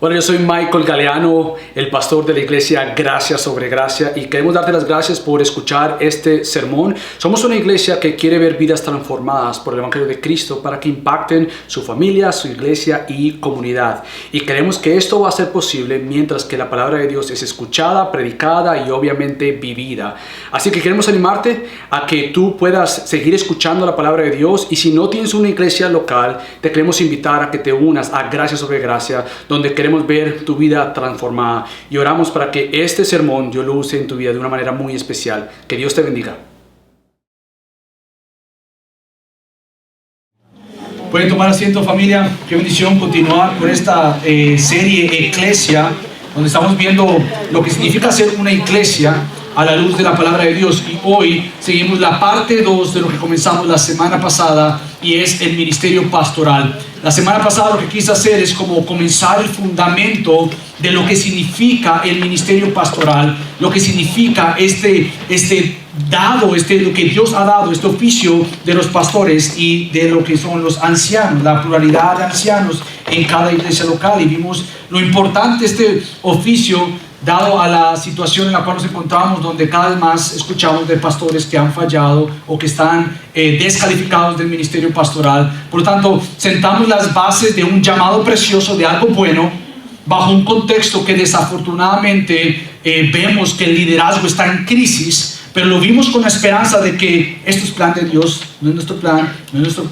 Bueno, yo soy Michael Galeano, el pastor de la iglesia Gracia sobre Gracia, y queremos darte las gracias por escuchar este sermón. Somos una iglesia que quiere ver vidas transformadas por el Evangelio de Cristo para que impacten su familia, su iglesia y comunidad. Y creemos que esto va a ser posible mientras que la palabra de Dios es escuchada, predicada y obviamente vivida. Así que queremos animarte a que tú puedas seguir escuchando la palabra de Dios, y si no tienes una iglesia local, te queremos invitar a que te unas a Gracia sobre Gracia, donde queremos ver tu vida transformada, y oramos para que este sermón Dios lo use en tu vida de una manera muy especial. Que Dios te bendiga. Pueden tomar asiento, familia. Qué bendición continuar con esta serie Eclesia, donde estamos viendo lo que significa ser una iglesia a la luz de la palabra de Dios. Y hoy seguimos la parte 2 de lo que comenzamos la semana pasada, y es el ministerio pastoral. La semana pasada lo que quise hacer es como comenzar el fundamento de lo que significa el ministerio pastoral, lo que significa lo que Dios ha dado, este oficio de los pastores y de lo que son los ancianos, la pluralidad de ancianos en cada iglesia local. Y vimos lo importante de este oficio dado a la situación en la cual nos encontramos, donde cada vez más escuchamos de pastores que han fallado o que están descalificados del ministerio pastoral. Por lo tanto, sentamos las bases de un llamado precioso, de algo bueno, bajo un contexto que desafortunadamente vemos que el liderazgo está en crisis, pero lo vimos con la esperanza de que esto es plan de Dios, no es nuestro plan,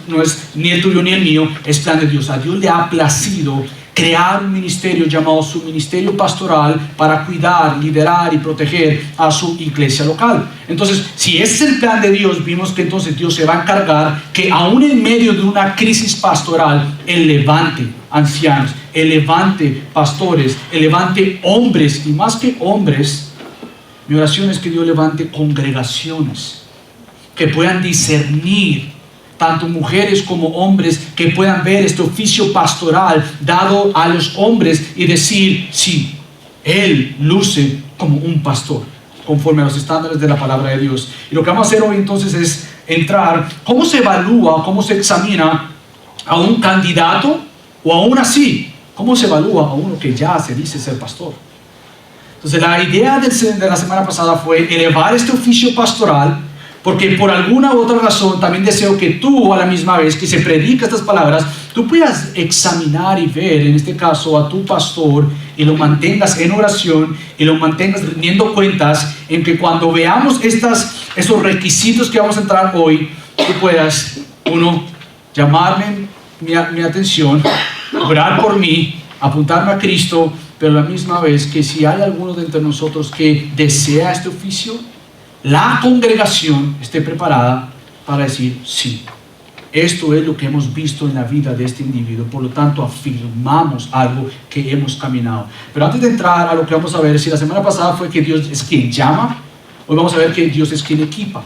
no es ni el tuyo ni el mío, es plan de Dios. A Dios le ha placido crear un ministerio llamado su ministerio pastoral para cuidar, liderar y proteger a su iglesia local. Entonces, si ese es el plan de Dios, vimos que entonces Dios se va a encargar que aún en medio de una crisis pastoral, Él levante ancianos, Él levante pastores, Él levante hombres, y más que hombres, mi oración es que Dios levante congregaciones que puedan discernir, tanto mujeres como hombres, que puedan ver este oficio pastoral dado a los hombres y decir, sí, él luce como un pastor, conforme a los estándares de la palabra de Dios. Y lo que vamos a hacer hoy entonces es entrar, cómo se evalúa, cómo se examina a un candidato, o aún así, cómo se evalúa a uno que ya se dice ser pastor. Entonces la idea de la semana pasada fue elevar este oficio pastoral, porque por alguna u otra razón también deseo que tú, a la misma vez que se predica estas palabras, tú puedas examinar y ver, en este caso, a tu pastor, y lo mantengas en oración y lo mantengas rindiendo cuentas, en que cuando veamos esos requisitos que vamos a entrar hoy, tú puedas, uno, llamarme mi atención, orar por mí, apuntarme a Cristo, pero a la misma vez que si hay alguno de entre nosotros que desea este oficio, la congregación esté preparada para decir, sí, esto es lo que hemos visto en la vida de este individuo, por lo tanto afirmamos algo que hemos caminado. Pero antes de entrar a lo que vamos a ver, si la semana pasada fue que Dios es quien llama, hoy vamos a ver que Dios es quien equipa.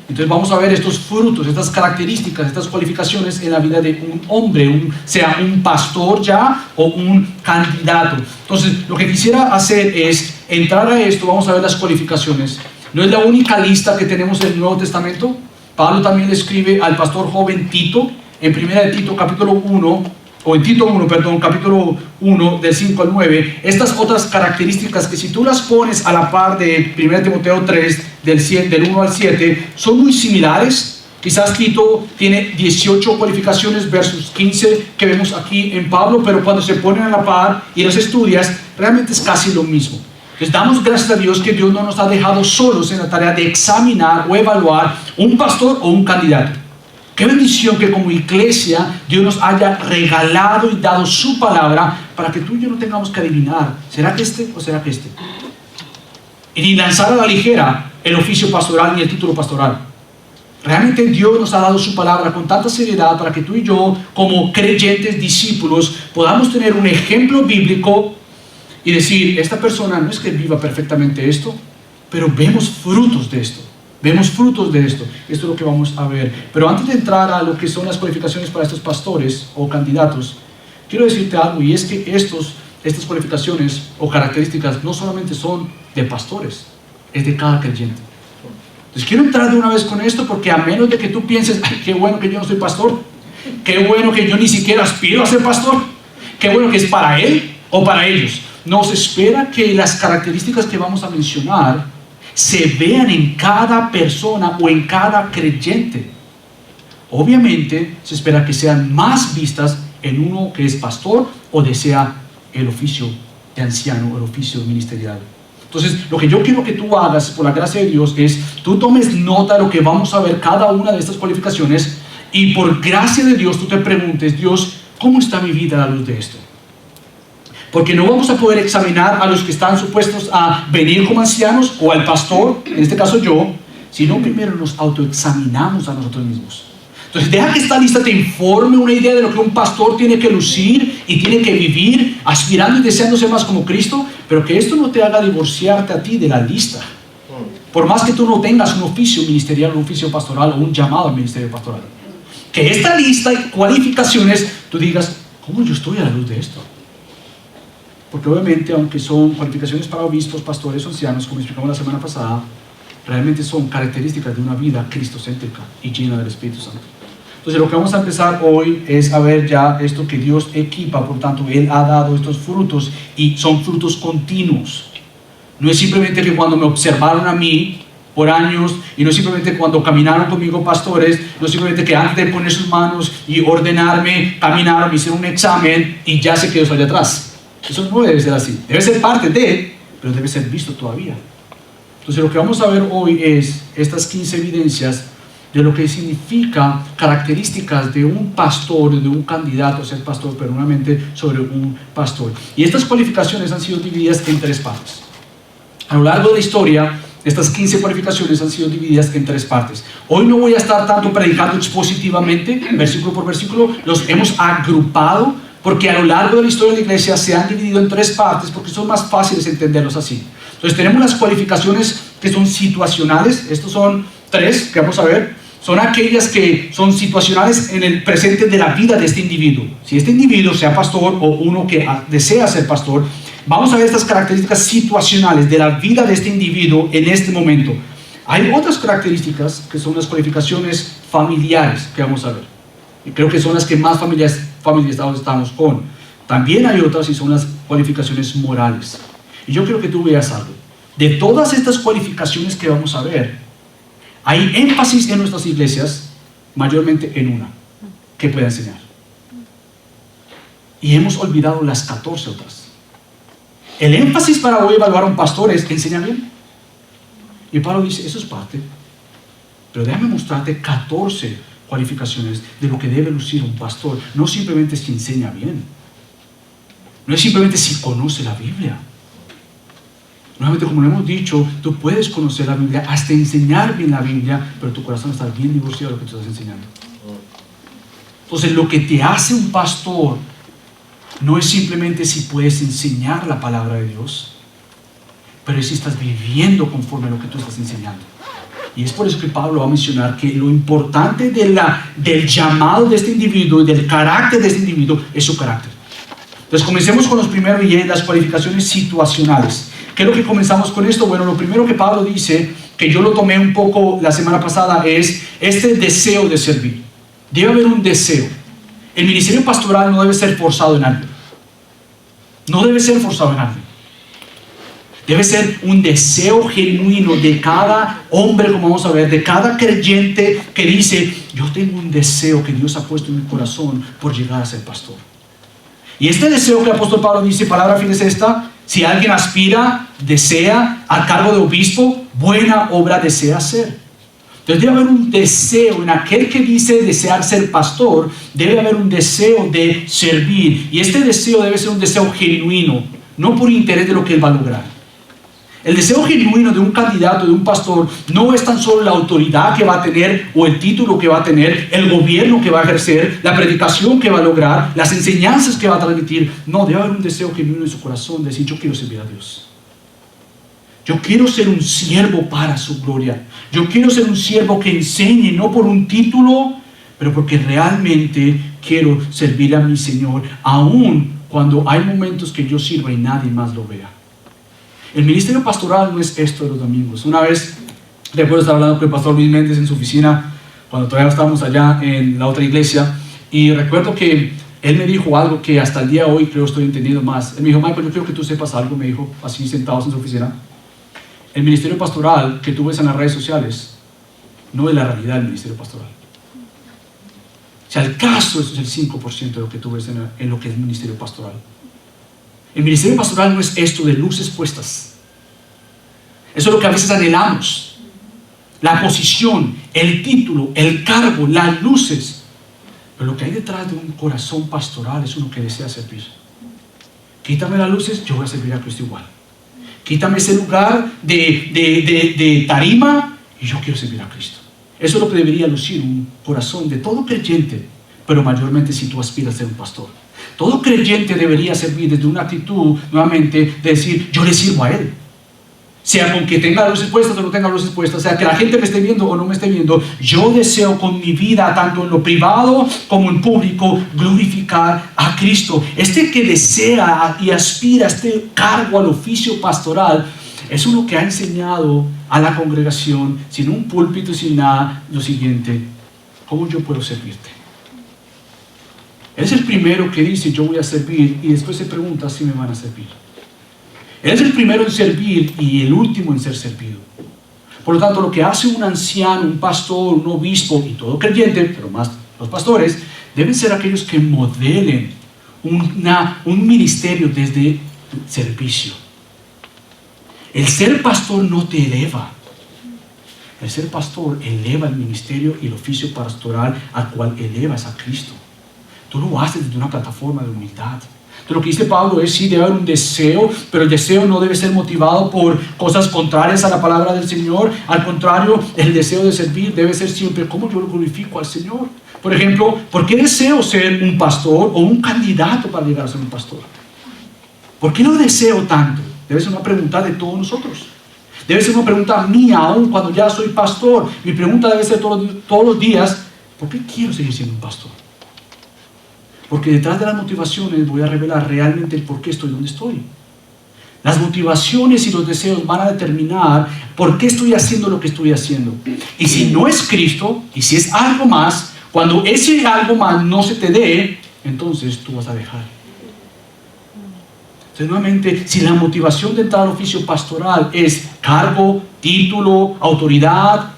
Entonces vamos a ver estos frutos, estas características, estas cualificaciones en la vida de un hombre, sea un pastor ya o un candidato. Entonces lo que quisiera hacer es entrar a esto. Vamos a ver las cualificaciones. No es la única lista que tenemos en el Nuevo Testamento. Pablo también le escribe al pastor joven Tito, en Primera de Tito capítulo 1, o en Tito 1, perdón, capítulo 1, del 5 al 9, estas otras características que si tú las pones a la par de 1 Timoteo 3, del 1 al 7, son muy similares. Quizás Tito tiene 18 cualificaciones versus 15 que vemos aquí en Pablo, pero cuando se ponen a la par y las estudias, realmente es casi lo mismo. Les damos gracias a Dios que Dios no nos ha dejado solos en la tarea de examinar o evaluar un pastor o un candidato. Qué bendición que como iglesia Dios nos haya regalado y dado su palabra para que tú y yo no tengamos que adivinar, ¿será que este o será que este? Y ni lanzar a la ligera el oficio pastoral ni el título pastoral. Realmente Dios nos ha dado su palabra con tanta seriedad para que tú y yo, como creyentes, discípulos, podamos tener un ejemplo bíblico y decir, esta persona no es que viva perfectamente esto, pero vemos frutos de esto. Vemos frutos de esto. Esto es lo que vamos a ver. Pero antes de entrar a lo que son las cualificaciones para estos pastores o candidatos, quiero decirte algo, y es que estas cualificaciones o características no solamente son de pastores, es de cada creyente. Entonces quiero entrar de una vez con esto, porque a menos de que tú pienses, ay, qué bueno que yo no soy pastor, qué bueno que yo ni siquiera aspiro a ser pastor, qué bueno que es para él, o para ellos. Nos espera que las características que vamos a mencionar se vean en cada persona o en cada creyente. Obviamente se espera que sean más vistas en uno que es pastor o desea el oficio de anciano, el oficio ministerial. Entonces, lo que yo quiero que tú hagas por la gracia de Dios es, tú tomes nota de lo que vamos a ver cada una de estas cualificaciones y por gracia de Dios tú te preguntes, Dios, ¿cómo está mi vida a la luz de esto? Porque no vamos a poder examinar a los que están supuestos a venir como ancianos o al pastor, en este caso yo, sino primero nos autoexaminamos a nosotros mismos. Entonces deja que esta lista te informe una idea de lo que un pastor tiene que lucir y tiene que vivir, aspirando y deseando ser más como Cristo, pero que esto no te haga divorciarte a ti de la lista. Por más que tú no tengas un oficio ministerial, un oficio pastoral o un llamado al ministerio pastoral. Que esta lista y cualificaciones, tú digas, ¿cómo yo estoy a la luz de esto? Porque obviamente, aunque son cualificaciones para obispos, pastores o ancianos, como explicamos la semana pasada, realmente son características de una vida cristocéntrica y llena del Espíritu Santo. Entonces lo que vamos a empezar hoy es a ver ya esto que Dios equipa, por tanto Él ha dado estos frutos y son frutos continuos. No es simplemente que cuando me observaron a mí por años, y no es simplemente cuando caminaron conmigo pastores, no es simplemente que antes de poner sus manos y ordenarme, caminaron, me hicieron un examen y ya se quedó allá atrás. Eso no debe ser así, debe ser parte de, pero debe ser visto todavía. Entonces lo que vamos a ver hoy es estas 15 evidencias de lo que significa características de un pastor, de un candidato a ser pastor, pero nuevamente sobre un pastor. Y estas cualificaciones han sido divididas en 3 partes. A lo largo de la historia, estas 15 cualificaciones han sido divididas en 3 partes. Hoy no voy a estar tanto predicando expositivamente, versículo por versículo, los hemos agrupado, porque a lo largo de la historia de la iglesia se han dividido en 3 partes, porque son más fáciles entenderlos así. Entonces tenemos las cualificaciones que son situacionales, estos son 3 que vamos a ver. Son aquellas que son situacionales en el presente de la vida de este individuo. Si este individuo sea pastor o uno que desea ser pastor, vamos a ver estas características situacionales de la vida de este individuo en este momento. Hay otras características que son las cualificaciones familiares que vamos a ver. Y creo que son las que más familiarizados estamos con. También hay otras y son las cualificaciones morales. Y yo quiero que tú veas algo. De todas estas cualificaciones que vamos a ver, hay énfasis en nuestras iglesias, mayormente en una, que pueda enseñar. Y hemos olvidado las 14 otras. El énfasis para hoy evaluar a un pastor es que enseña bien. Y Pablo dice, eso es parte. Pero déjame mostrarte 14 cualificaciones de lo que debe lucir un pastor. No simplemente si enseña bien. No es simplemente si conoce la Biblia. Nuevamente, como lo hemos dicho, tú puedes conocer la Biblia, hasta enseñar bien la Biblia, pero tu corazón está bien divorciado de lo que tú estás enseñando. Entonces, lo que te hace un pastor no es simplemente si puedes enseñar la palabra de Dios, pero es si estás viviendo conforme a lo que tú estás enseñando. Y es por eso que Pablo va a mencionar que lo importante del llamado de este individuo y del carácter de este individuo es su carácter. Entonces, comencemos con los primeros y las cualificaciones situacionales. ¿Qué es lo que comenzamos con esto? Bueno, lo primero que Pablo dice, que yo lo tomé un poco la semana pasada, es este deseo de servir. Debe haber un deseo. El ministerio pastoral no debe ser forzado en algo. No debe ser forzado en algo. Debe ser un deseo genuino de cada hombre, como vamos a ver, de cada creyente que dice, yo tengo un deseo que Dios ha puesto en mi corazón por llegar a ser pastor. Y este deseo que el apóstol Pablo dice, palabra fin es esta: si alguien aspira, desea al cargo de obispo, buena obra desea hacer. Entonces debe haber un deseo en aquel que dice desear ser pastor, debe haber un deseo de servir. Y este deseo debe ser un deseo genuino, no por interés de lo que él va a lograr. El deseo genuino de un candidato, de un pastor, no es tan solo la autoridad que va a tener o el título que va a tener, el gobierno que va a ejercer, la predicación que va a lograr, las enseñanzas que va a transmitir. No, debe haber un deseo genuino en su corazón de decir, yo quiero servir a Dios. Yo quiero ser un siervo para su gloria. Yo quiero ser un siervo que enseñe, no por un título, pero porque realmente quiero servir a mi Señor, aun cuando hay momentos que yo sirva y nadie más lo vea. El ministerio pastoral no es esto de los domingos. Una vez, recuerdo estar hablando con el pastor Luis Méndez en su oficina, cuando todavía estábamos allá en la otra iglesia, y recuerdo que él me dijo algo que hasta el día de hoy creo estoy entendiendo más. Él me dijo, Michael, yo quiero que tú sepas algo, me dijo, así sentados en su oficina. El ministerio pastoral que tú ves en las redes sociales no es la realidad del ministerio pastoral. Si al caso eso es el 5% de lo que tú ves en lo que es el ministerio pastoral. El ministerio pastoral no es esto de luces puestas. Eso es lo que a veces anhelamos. La posición, el título, el cargo, las luces. Pero lo que hay detrás de un corazón pastoral es uno que desea servir. Quítame las luces, yo voy a servir a Cristo igual. Quítame ese lugar de tarima y yo quiero servir a Cristo. Eso es lo que debería lucir un corazón de todo creyente, pero mayormente si tú aspiras a ser un pastor. Todo creyente debería servir desde una actitud, nuevamente, de decir, yo le sirvo a Él. Sea con que tenga luces puestas o no tenga luces puestas, sea que la gente me esté viendo o no me esté viendo, yo deseo con mi vida, tanto en lo privado como en público, glorificar a Cristo. Este que desea y aspira a este cargo al oficio pastoral, es uno que ha enseñado a la congregación, sin un púlpito, sin nada, lo siguiente: ¿cómo yo puedo servirte? Él es el primero que dice, yo voy a servir, y después se pregunta si me van a servir. Él es el primero en servir y el último en ser servido. Por lo tanto, lo que hace un anciano, un pastor, un obispo y todo creyente, pero más los pastores, deben ser aquellos que modelen un ministerio desde servicio. El ser pastor no te eleva. El ser pastor eleva el ministerio y el oficio pastoral al cual elevas a Cristo. Tú lo haces desde una plataforma de humildad. Entonces, lo que dice Pablo es, sí, debe haber un deseo, pero el deseo no debe ser motivado por cosas contrarias a la palabra del Señor. Al contrario, el deseo de servir debe ser siempre, ¿cómo yo lo glorifico al Señor? Por ejemplo, ¿por qué deseo ser un pastor o un candidato para llegar a ser un pastor? ¿Por qué lo deseo tanto? Debe ser una pregunta de todos nosotros. Debe ser una pregunta mía, aún cuando ya soy pastor. Mi pregunta debe ser todos los días, ¿por qué quiero seguir siendo un pastor? Porque detrás de las motivaciones voy a revelar realmente el por qué estoy donde estoy. Las motivaciones y los deseos van a determinar por qué estoy haciendo lo que estoy haciendo. Y si no es Cristo, y si es algo más, cuando ese algo más no se te dé, entonces tú vas a dejar. Entonces, nuevamente, si la motivación de entrar al oficio pastoral es cargo, título, autoridad,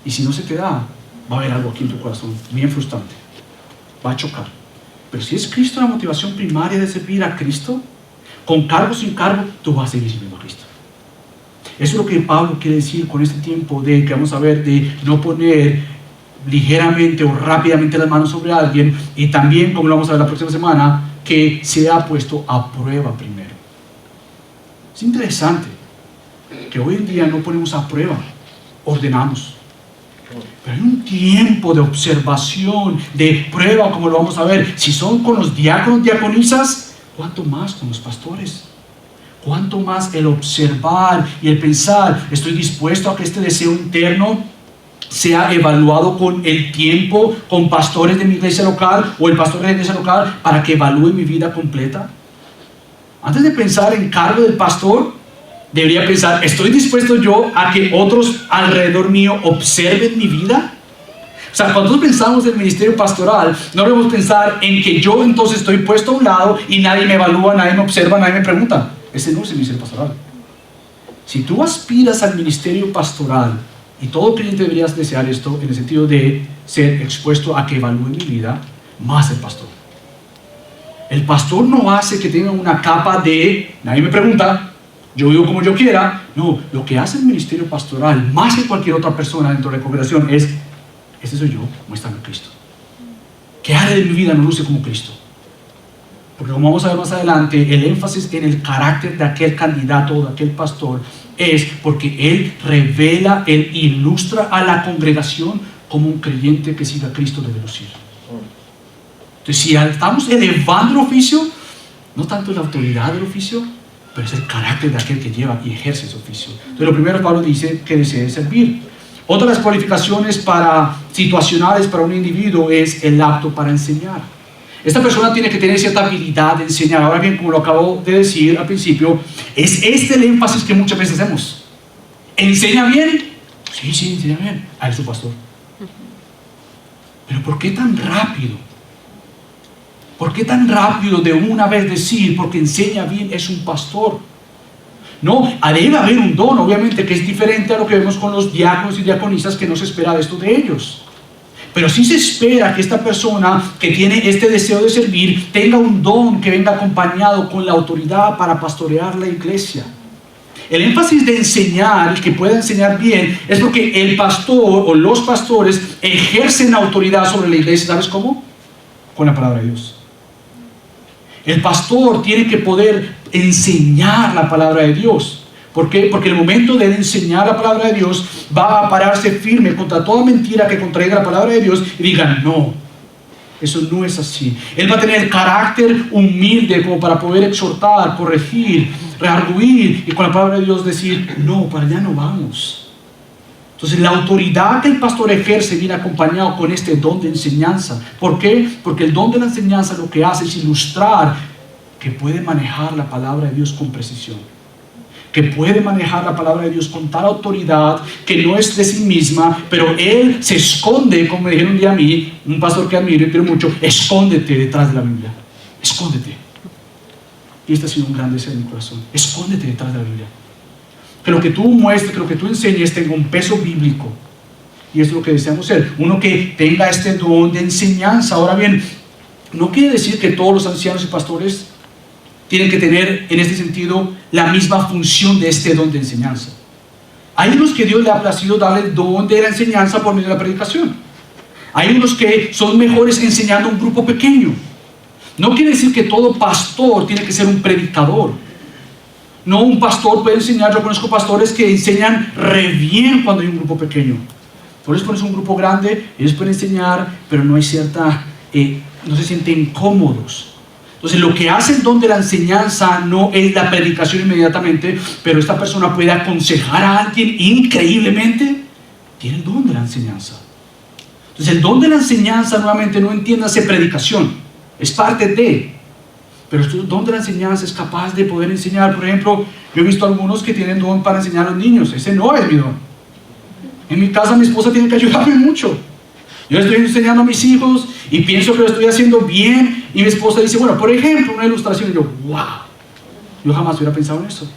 y si no se te da, va a haber algo aquí en tu corazón bien frustrante. Va a chocar. Pero si es Cristo la motivación primaria de servir a Cristo, con cargo o sin cargo, tú vas a seguir sirviendo a Cristo. Eso es lo que Pablo quiere decir con este tiempo de que vamos a ver, de no poner ligeramente o rápidamente las manos sobre alguien, y también, como lo vamos a ver la próxima semana, que se ha puesto a prueba primero. Es interesante que hoy en día no ponemos a prueba, ordenamos. Pero hay un tiempo de observación, de prueba, como lo vamos a ver. Si son con los diáconos, diaconisas, ¿cuánto más con los pastores? ¿Cuánto más el observar y el pensar? ¿Estoy dispuesto a que este deseo interno sea evaluado con el tiempo, con pastores de mi iglesia local o el pastor de la iglesia local para que evalúe mi vida completa? Antes de pensar en cargo del pastor, debería pensar, ¿estoy dispuesto yo a que otros alrededor mío observen mi vida? O sea, cuando nosotros pensamos en el ministerio pastoral, no debemos pensar en que yo entonces estoy puesto a un lado y nadie me evalúa, nadie me observa, nadie me pregunta. Ese no es el ministerio pastoral. Si tú aspiras al ministerio pastoral, y todo creyente deberías desear esto, en el sentido de ser expuesto a que evalúe mi vida, más el pastor. El pastor no hace que tenga una capa de, nadie me pregunta, yo vivo como yo quiera. No, lo que hace el ministerio pastoral, más que cualquier otra persona dentro de la congregación, es, este soy yo, muéstrame a Cristo. ¿Qué área de mi vida no luce como Cristo? Porque como vamos a ver más adelante, el énfasis en el carácter de aquel candidato o de aquel pastor es porque él revela, él ilustra a la congregación como un creyente que siga a Cristo debe lucir. Entonces, si estamos elevando el oficio, no tanto la autoridad del oficio, pero es el carácter de aquel que lleva y ejerce ese oficio. Entonces, lo primero, Pablo dice que desee servir. Otra de las cualificaciones situacionales para un individuo es el apto para enseñar. Esta persona tiene que tener cierta habilidad de enseñar. Ahora bien, como lo acabo de decir al principio, es este el énfasis que muchas veces hacemos. ¿Enseña bien? Sí, enseña bien. Ah, es su pastor. Pero ¿por qué tan rápido ¿Por qué tan rápido de una vez decir, porque enseña bien, es un pastor? No, debe haber un don, obviamente, que es diferente a lo que vemos con los diáconos y diaconisas, que no se espera de esto de ellos. Pero sí se espera que esta persona que tiene este deseo de servir tenga un don que venga acompañado con la autoridad para pastorear la iglesia. El énfasis de enseñar, el que pueda enseñar bien, es porque el pastor o los pastores ejercen autoridad sobre la iglesia. ¿Sabes cómo? Con la palabra de Dios. El pastor tiene que poder enseñar la palabra de Dios. ¿Por qué? Porque el momento de enseñar la palabra de Dios va a pararse firme contra toda mentira que contraiga la palabra de Dios y digan, no, eso no es así. Él va a tener el carácter humilde como para poder exhortar, corregir, redarguir y con la palabra de Dios decir, no, para allá no vamos. Entonces la autoridad que el pastor ejerce viene acompañado con este don de enseñanza. ¿Por qué? Porque el don de la enseñanza lo que hace es ilustrar que puede manejar la palabra de Dios con precisión, que puede manejar la palabra de Dios con tal autoridad que no es de sí misma, pero él se esconde, como me dijeron un día a mí, un pastor que admiro y quiero mucho, escóndete detrás de la Biblia, escóndete. Y este ha sido un gran deseo de mi corazón, escóndete detrás de la Biblia. Que lo que tú muestres, que lo que tú enseñes tenga un peso bíblico. Y eso es lo que deseamos ser, uno que tenga este don de enseñanza. Ahora bien, no quiere decir que todos los ancianos y pastores tienen que tener en este sentido la misma función de este don de enseñanza. Hay unos que Dios le ha placido darle el don de la enseñanza por medio de la predicación. Hay unos que son mejores enseñando a un grupo pequeño. No quiere decir que todo pastor tiene que ser un predicador. No, un pastor puede enseñar. Yo conozco pastores que enseñan re bien cuando hay un grupo pequeño. Entonces pones un grupo grande, ellos pueden enseñar, pero no hay cierta, no se sienten cómodos. Entonces lo que hace el don de la enseñanza no es la predicación inmediatamente, pero esta persona puede aconsejar a alguien increíblemente. Tiene el don de la enseñanza. Entonces el don de la enseñanza, nuevamente, no entiéndase predicación, es parte de, pero el don de la enseñanza es capaz de poder enseñar. Por ejemplo, yo he visto algunos que tienen don para enseñar a los niños. Ese no es mi don. En mi casa mi esposa tiene que ayudarme mucho. Yo estoy enseñando a mis hijos y pienso que lo estoy haciendo bien, y mi esposa dice, bueno, por ejemplo, una ilustración, y yo, wow, yo jamás hubiera pensado en eso.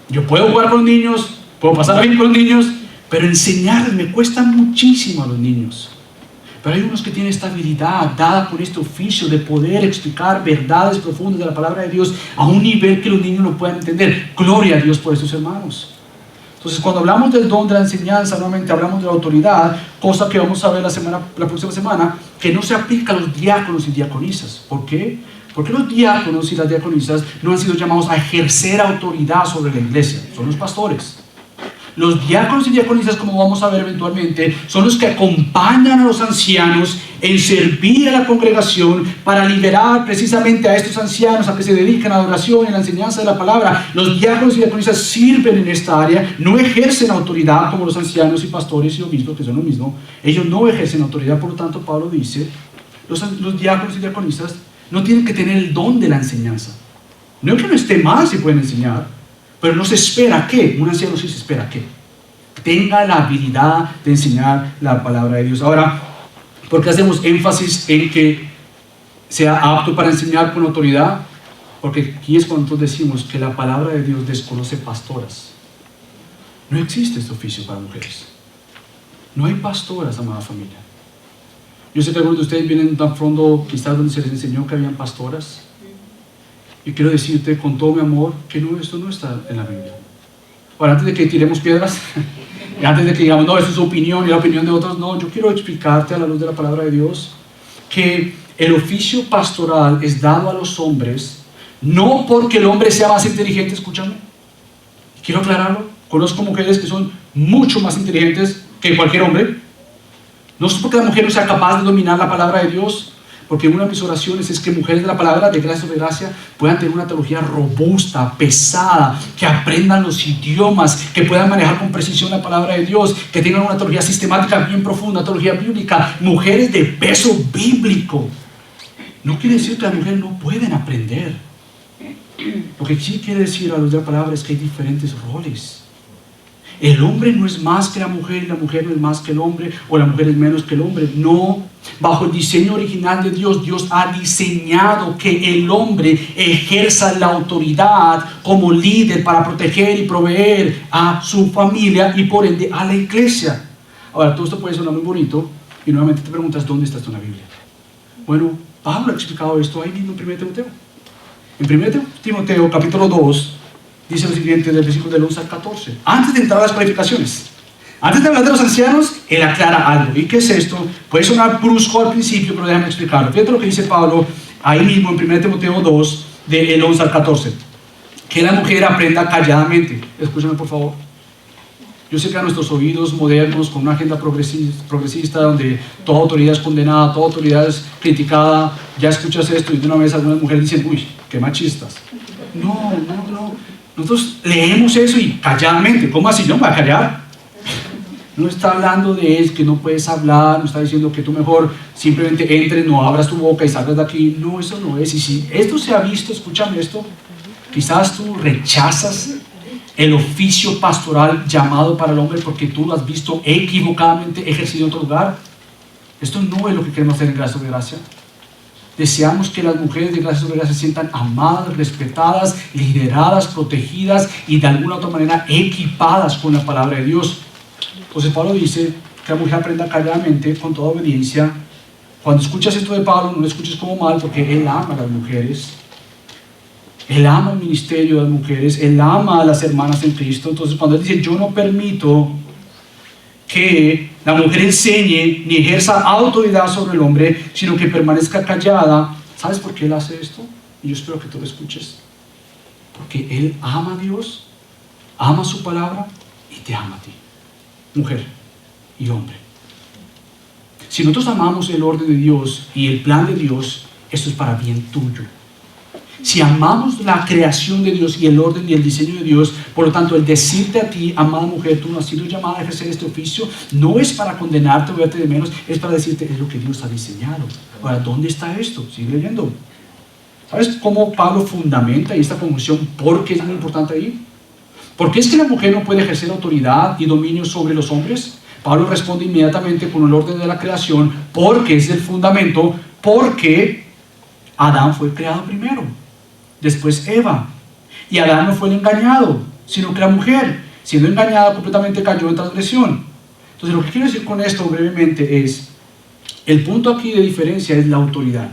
Yo puedo jugar con los niños, puedo pasar bien con los niños, pero enseñarles me cuesta muchísimo a los niños. Pero hay unos que tienen esta habilidad dada por este oficio de poder explicar verdades profundas de la palabra de Dios a un nivel que los niños no puedan entender. Gloria a Dios por estos hermanos. Entonces, cuando hablamos del don de la enseñanza, nuevamente hablamos de la autoridad, cosa que vamos a ver la próxima semana, que no se aplica a los diáconos y diaconisas. ¿Por qué? Porque los diáconos y las diaconisas no han sido llamados a ejercer autoridad sobre la iglesia, son los pastores. Los diáconos y diaconisas, como vamos a ver eventualmente, son los que acompañan a los ancianos en servir a la congregación para liberar precisamente a estos ancianos a que se dediquen a la adoración y a la enseñanza de la palabra. Los diáconos y diaconisas sirven en esta área, no ejercen autoridad como los ancianos y pastores y obispos, que son lo mismo. Ellos no ejercen autoridad, por lo tanto Pablo dice, los diáconos y diaconisas no tienen que tener el don de la enseñanza. No es que no esté mal si pueden enseñar, pero no se espera que, un anciano sí se espera que tenga la habilidad de enseñar la palabra de Dios. Ahora, ¿por qué hacemos énfasis en que sea apto para enseñar con autoridad? Porque aquí es cuando nosotros decimos que la palabra de Dios desconoce pastoras. No existe este oficio para mujeres. No hay pastoras, amada familia. Yo sé que algunos de ustedes vienen de un fondo quizás donde se les enseñó que habían pastoras. Y quiero decirte con todo mi amor que no, esto no está en la Biblia. Ahora, antes de que tiremos piedras, antes de que digamos, no, esa es su opinión y la opinión de otros, no, yo quiero explicarte a la luz de la palabra de Dios que el oficio pastoral es dado a los hombres, no porque el hombre sea más inteligente, escúchame, quiero aclararlo, conozco mujeres que son mucho más inteligentes que cualquier hombre, no es porque la mujer no sea capaz de dominar la palabra de Dios, porque una de mis oraciones es que mujeres de la palabra, de gracia sobre gracia, puedan tener una teología robusta, pesada, que aprendan los idiomas, que puedan manejar con precisión la palabra de Dios, que tengan una teología sistemática bien profunda, una teología bíblica, mujeres de peso bíblico. No quiere decir que las mujeres no pueden aprender. Lo que sí quiere decir a la luz de la palabra es que hay diferentes roles. El hombre no es más que la mujer y la mujer no es más que el hombre, o la mujer es menos que el hombre. No, bajo el diseño original de Dios, Dios ha diseñado que el hombre ejerza la autoridad como líder para proteger y proveer a su familia y por ende a la iglesia. Ahora, todo esto puede sonar muy bonito y nuevamente te preguntas, ¿dónde está esto en la Biblia? Bueno, Pablo ha explicado esto ahí mismo en 1 Timoteo. En 1 Timoteo capítulo 2 dice lo siguiente del versículo del 11 al 14. Antes de entrar a las cualificaciones, antes de hablar de los ancianos, él aclara algo. ¿Y qué es esto? Puede sonar brusco al principio, pero déjame explicarlo. Fíjate lo que dice Pablo ahí mismo en 1 Timoteo 2, del 11 al 14. Que la mujer aprenda calladamente. Escúchame por favor. Yo sé que a nuestros oídos modernos, con una agenda progresista donde toda autoridad es condenada, toda autoridad es criticada, ya escuchas esto y de una vez algunas mujeres dicen, uy, qué machistas. No. Nosotros leemos eso y calladamente. ¿Cómo así? ¿No me voy a callar? No está hablando de eso, que no puedes hablar, no está diciendo que tú mejor simplemente entres, no abras tu boca y salgas de aquí. No, eso no es. Y si esto se ha visto, escúchame esto, quizás tú rechazas el oficio pastoral llamado para el hombre porque tú lo has visto equivocadamente ejercido en otro lugar. Esto no es lo que queremos hacer en Gracia sobre Gracia. Deseamos que las mujeres de Gracia sobre Gracia se sientan amadas, respetadas, lideradas, protegidas y de alguna otra manera equipadas con la palabra de Dios. Entonces Pablo dice que la mujer aprenda calladamente con toda obediencia. Cuando escuchas esto de Pablo, no lo escuches como mal, porque él ama a las mujeres. Él ama el ministerio de las mujeres, él ama a las hermanas en Cristo. Entonces cuando él dice, yo no permito que la mujer enseñe ni ejerza autoridad sobre el hombre, sino que permanezca callada, ¿sabes por qué él hace esto? Y yo espero que tú lo escuches. Porque él ama a Dios, ama su palabra y te ama a ti, mujer y hombre. Si nosotros amamos el orden de Dios y el plan de Dios, esto es para bien tuyo. Si amamos la creación de Dios y el orden y el diseño de Dios, por lo tanto, el decirte a ti, amada mujer, tú no has sido llamada a ejercer este oficio, no es para condenarte o verte de menos, es para decirte, es lo que Dios ha diseñado. Ahora, ¿dónde está esto? Sigue leyendo. ¿Sabes cómo Pablo fundamenta esta conclusión? ¿Por qué es muy importante ahí? ¿Por qué es que la mujer no puede ejercer autoridad y dominio sobre los hombres? Pablo responde inmediatamente con el orden de la creación, porque es el fundamento, porque Adán fue creado primero. Después Eva, y Adán no fue el engañado, sino que la mujer, siendo engañada, completamente cayó en transgresión. Entonces lo que quiero decir con esto brevemente es, el punto aquí de diferencia es la autoridad.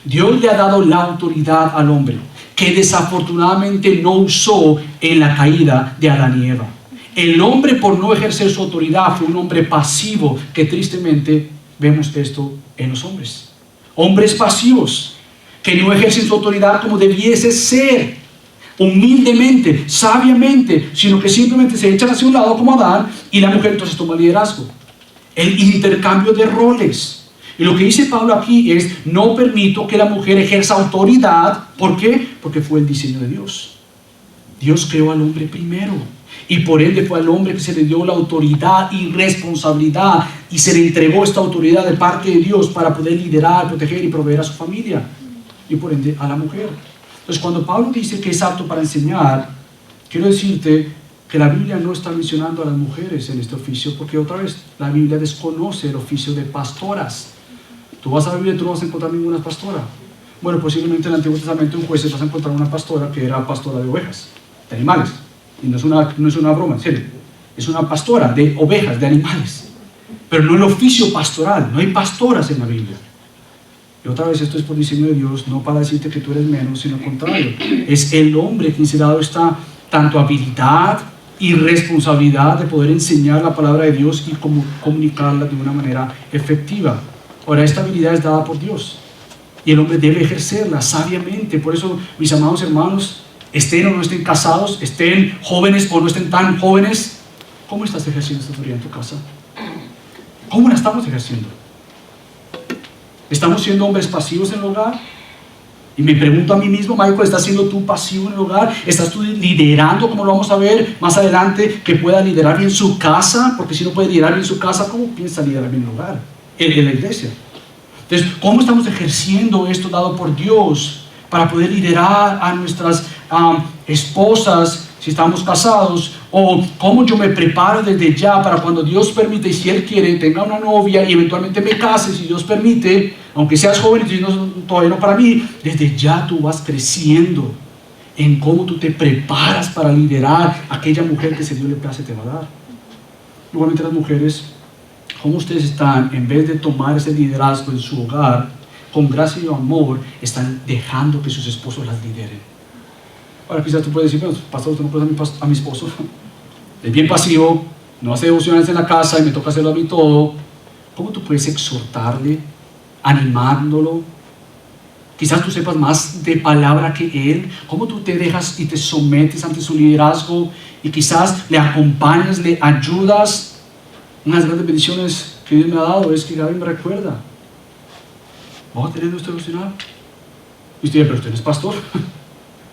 Dios le ha dado la autoridad al hombre, que desafortunadamente no usó en la caída de Adán y Eva. El hombre, por no ejercer su autoridad, fue un hombre pasivo, que tristemente vemos esto en los hombres. Hombres pasivos, que no ejercen su autoridad como debiese ser, humildemente, sabiamente, sino que simplemente se echan hacia un lado como Adán y la mujer entonces toma liderazgo. El intercambio de roles. Y lo que dice Pablo aquí es, no permito que la mujer ejerza autoridad. ¿Por qué? Porque fue el diseño de Dios. Dios creó al hombre primero. Y por ende fue al hombre que se le dio la autoridad y responsabilidad y se le entregó esta autoridad de parte de Dios para poder liderar, proteger y proveer a su familia. Y por ende a la mujer. Entonces cuando Pablo dice que es apto para enseñar, quiero decirte que la Biblia no está mencionando a las mujeres en este oficio, porque otra vez la Biblia desconoce el oficio de pastoras. Tú vas a la Biblia y tú no vas a encontrar ninguna pastora. Bueno, posiblemente en el Antiguo Testamento en Jueces vas a encontrar una pastora que era pastora de ovejas, de animales. Y no es una broma, en serio. Es una pastora de ovejas, de animales. Pero no el oficio pastoral, no hay pastoras en la Biblia. Y otra vez esto es por diseño de Dios, no para decirte que tú eres menos, sino al contrario. Es el hombre quien se ha dado esta tanto habilidad y responsabilidad de poder enseñar la palabra de Dios y comunicarla de una manera efectiva. Ahora, esta habilidad es dada por Dios y el hombre debe ejercerla sabiamente. Por eso, mis amados hermanos, estén o no estén casados, estén jóvenes o no estén tan jóvenes, ¿cómo estás ejerciendo esta autoridad en tu casa? ¿Cómo la estamos ejerciendo? ¿Estamos siendo hombres pasivos en el hogar? Y me pregunto a mí mismo, Michael, ¿estás siendo tú pasivo en el hogar? ¿Estás tú liderando, como lo vamos a ver más adelante, que pueda liderar bien su casa? Porque si no puede liderar bien su casa, ¿cómo piensa liderar bien el hogar? En la iglesia. Entonces, ¿cómo estamos ejerciendo esto dado por Dios para poder liderar a nuestras esposas? si estamos casados, o cómo yo me preparo desde ya para cuando Dios permite, y si Él quiere, tenga una novia y eventualmente me case, si Dios permite, aunque seas joven y todavía no para mí, desde ya tú vas creciendo en cómo tú te preparas para liderar a aquella mujer que si Dios le place te va a dar. Igualmente las mujeres, cómo ustedes están, en vez de tomar ese liderazgo en su hogar, con gracia y amor, están dejando que sus esposos las lideren. Ahora quizás tú puedes decir, bueno, pastor, usted no puede a mi esposo, es bien pasivo, no hace devocionales en la casa y me toca hacerlo a mí todo. ¿Cómo tú puedes exhortarle, animándolo? Quizás tú sepas más de palabra que él. ¿Cómo tú te dejas y te sometes ante su liderazgo y quizás le acompañas, le ayudas? Una de las grandes bendiciones que Dios me ha dado es que Gaby me recuerda, ¿vamos a tener nuestro devocional? Y usted dice, pero usted no es pastor.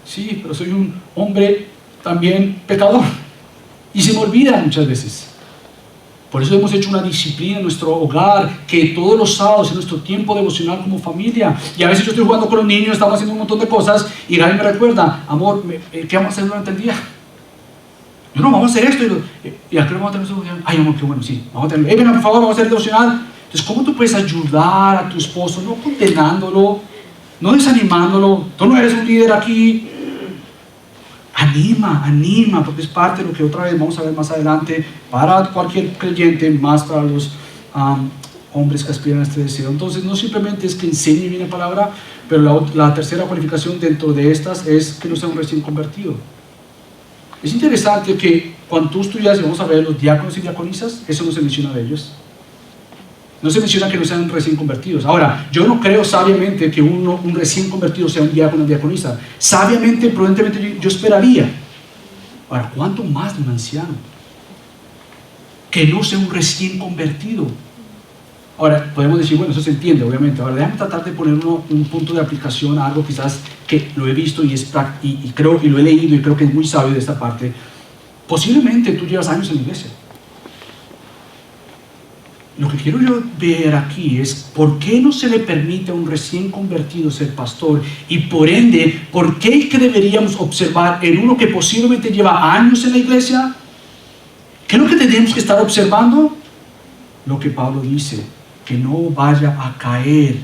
Sí, pero soy un hombre también pecador y se me olvida muchas veces. Por eso hemos hecho una disciplina en nuestro hogar, que todos los sábados es nuestro tiempo devocional como familia. Y a veces yo estoy jugando con los niños, estamos haciendo un montón de cosas y Gaby me recuerda, amor, ¿qué vamos a hacer durante el día? Yo no, vamos a hacer esto. ¿Y a qué vamos a tener devocional? Ay, amor, qué bueno, sí, vamos a tener. Venga, por favor, vamos a hacer devocional. Entonces, ¿cómo tú puedes ayudar a tu esposo? No condenándolo, no desanimándolo. Tú no eres un líder aquí. Anima, porque es parte de lo que otra vez vamos a ver más adelante para cualquier creyente, más para los hombres que aspiran a este deseo. Entonces, no simplemente es que enseñe bien la palabra, pero la tercera cualificación dentro de estas es que no sea un recién convertido. Es interesante que cuando tú estudias, y vamos a ver los diáconos y diaconisas, eso no se menciona de ellos. No se menciona que no sean recién convertidos. Ahora, yo no creo sabiamente que un recién convertido sea un diácono o diaconisa. Sabiamente, prudentemente, yo esperaría. Ahora, ¿cuánto más de un anciano? Que no sea un recién convertido. Ahora, podemos decir, bueno, eso se entiende, obviamente. Ahora, déjame tratar de poner un punto de aplicación a algo quizás que lo he visto y creo y lo he leído y creo que es muy sabio de esta parte. Posiblemente tú llevas años en la iglesia. Lo que quiero yo ver aquí es por qué no se le permite a un recién convertido ser pastor y por ende, por qué que deberíamos observar en uno que posiblemente lleva años en la iglesia. ¿Qué es lo que tenemos que estar observando? Lo que Pablo dice, que no vaya a caer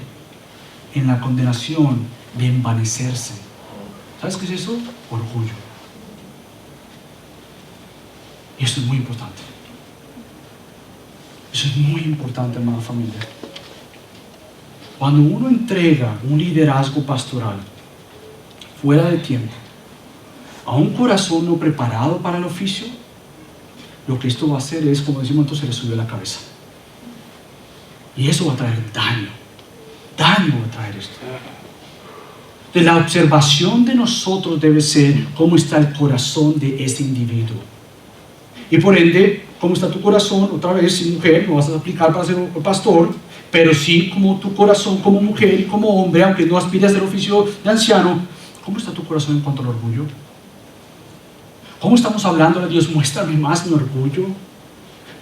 en la condenación de envanecerse. ¿Sabes qué es eso? Orgullo. Y eso es muy importante. Eso es muy importante, hermana familia. Cuando uno entrega un liderazgo pastoral fuera de tiempo a un corazón no preparado para el oficio, lo que esto va a hacer es, como decimos, entonces se le subió la cabeza. Y eso va a traer daño. Daño va a traer esto. De la observación de nosotros debe ser cómo está el corazón de ese individuo. Y por ende, cómo está tu corazón, otra vez, si mujer, no vas a aplicar para ser un pastor, pero sí como tu corazón como mujer y como hombre, aunque no aspires al oficio de anciano, ¿cómo está tu corazón en cuanto al orgullo? ¿Cómo estamos hablando de Dios? Muéstrame más mi orgullo.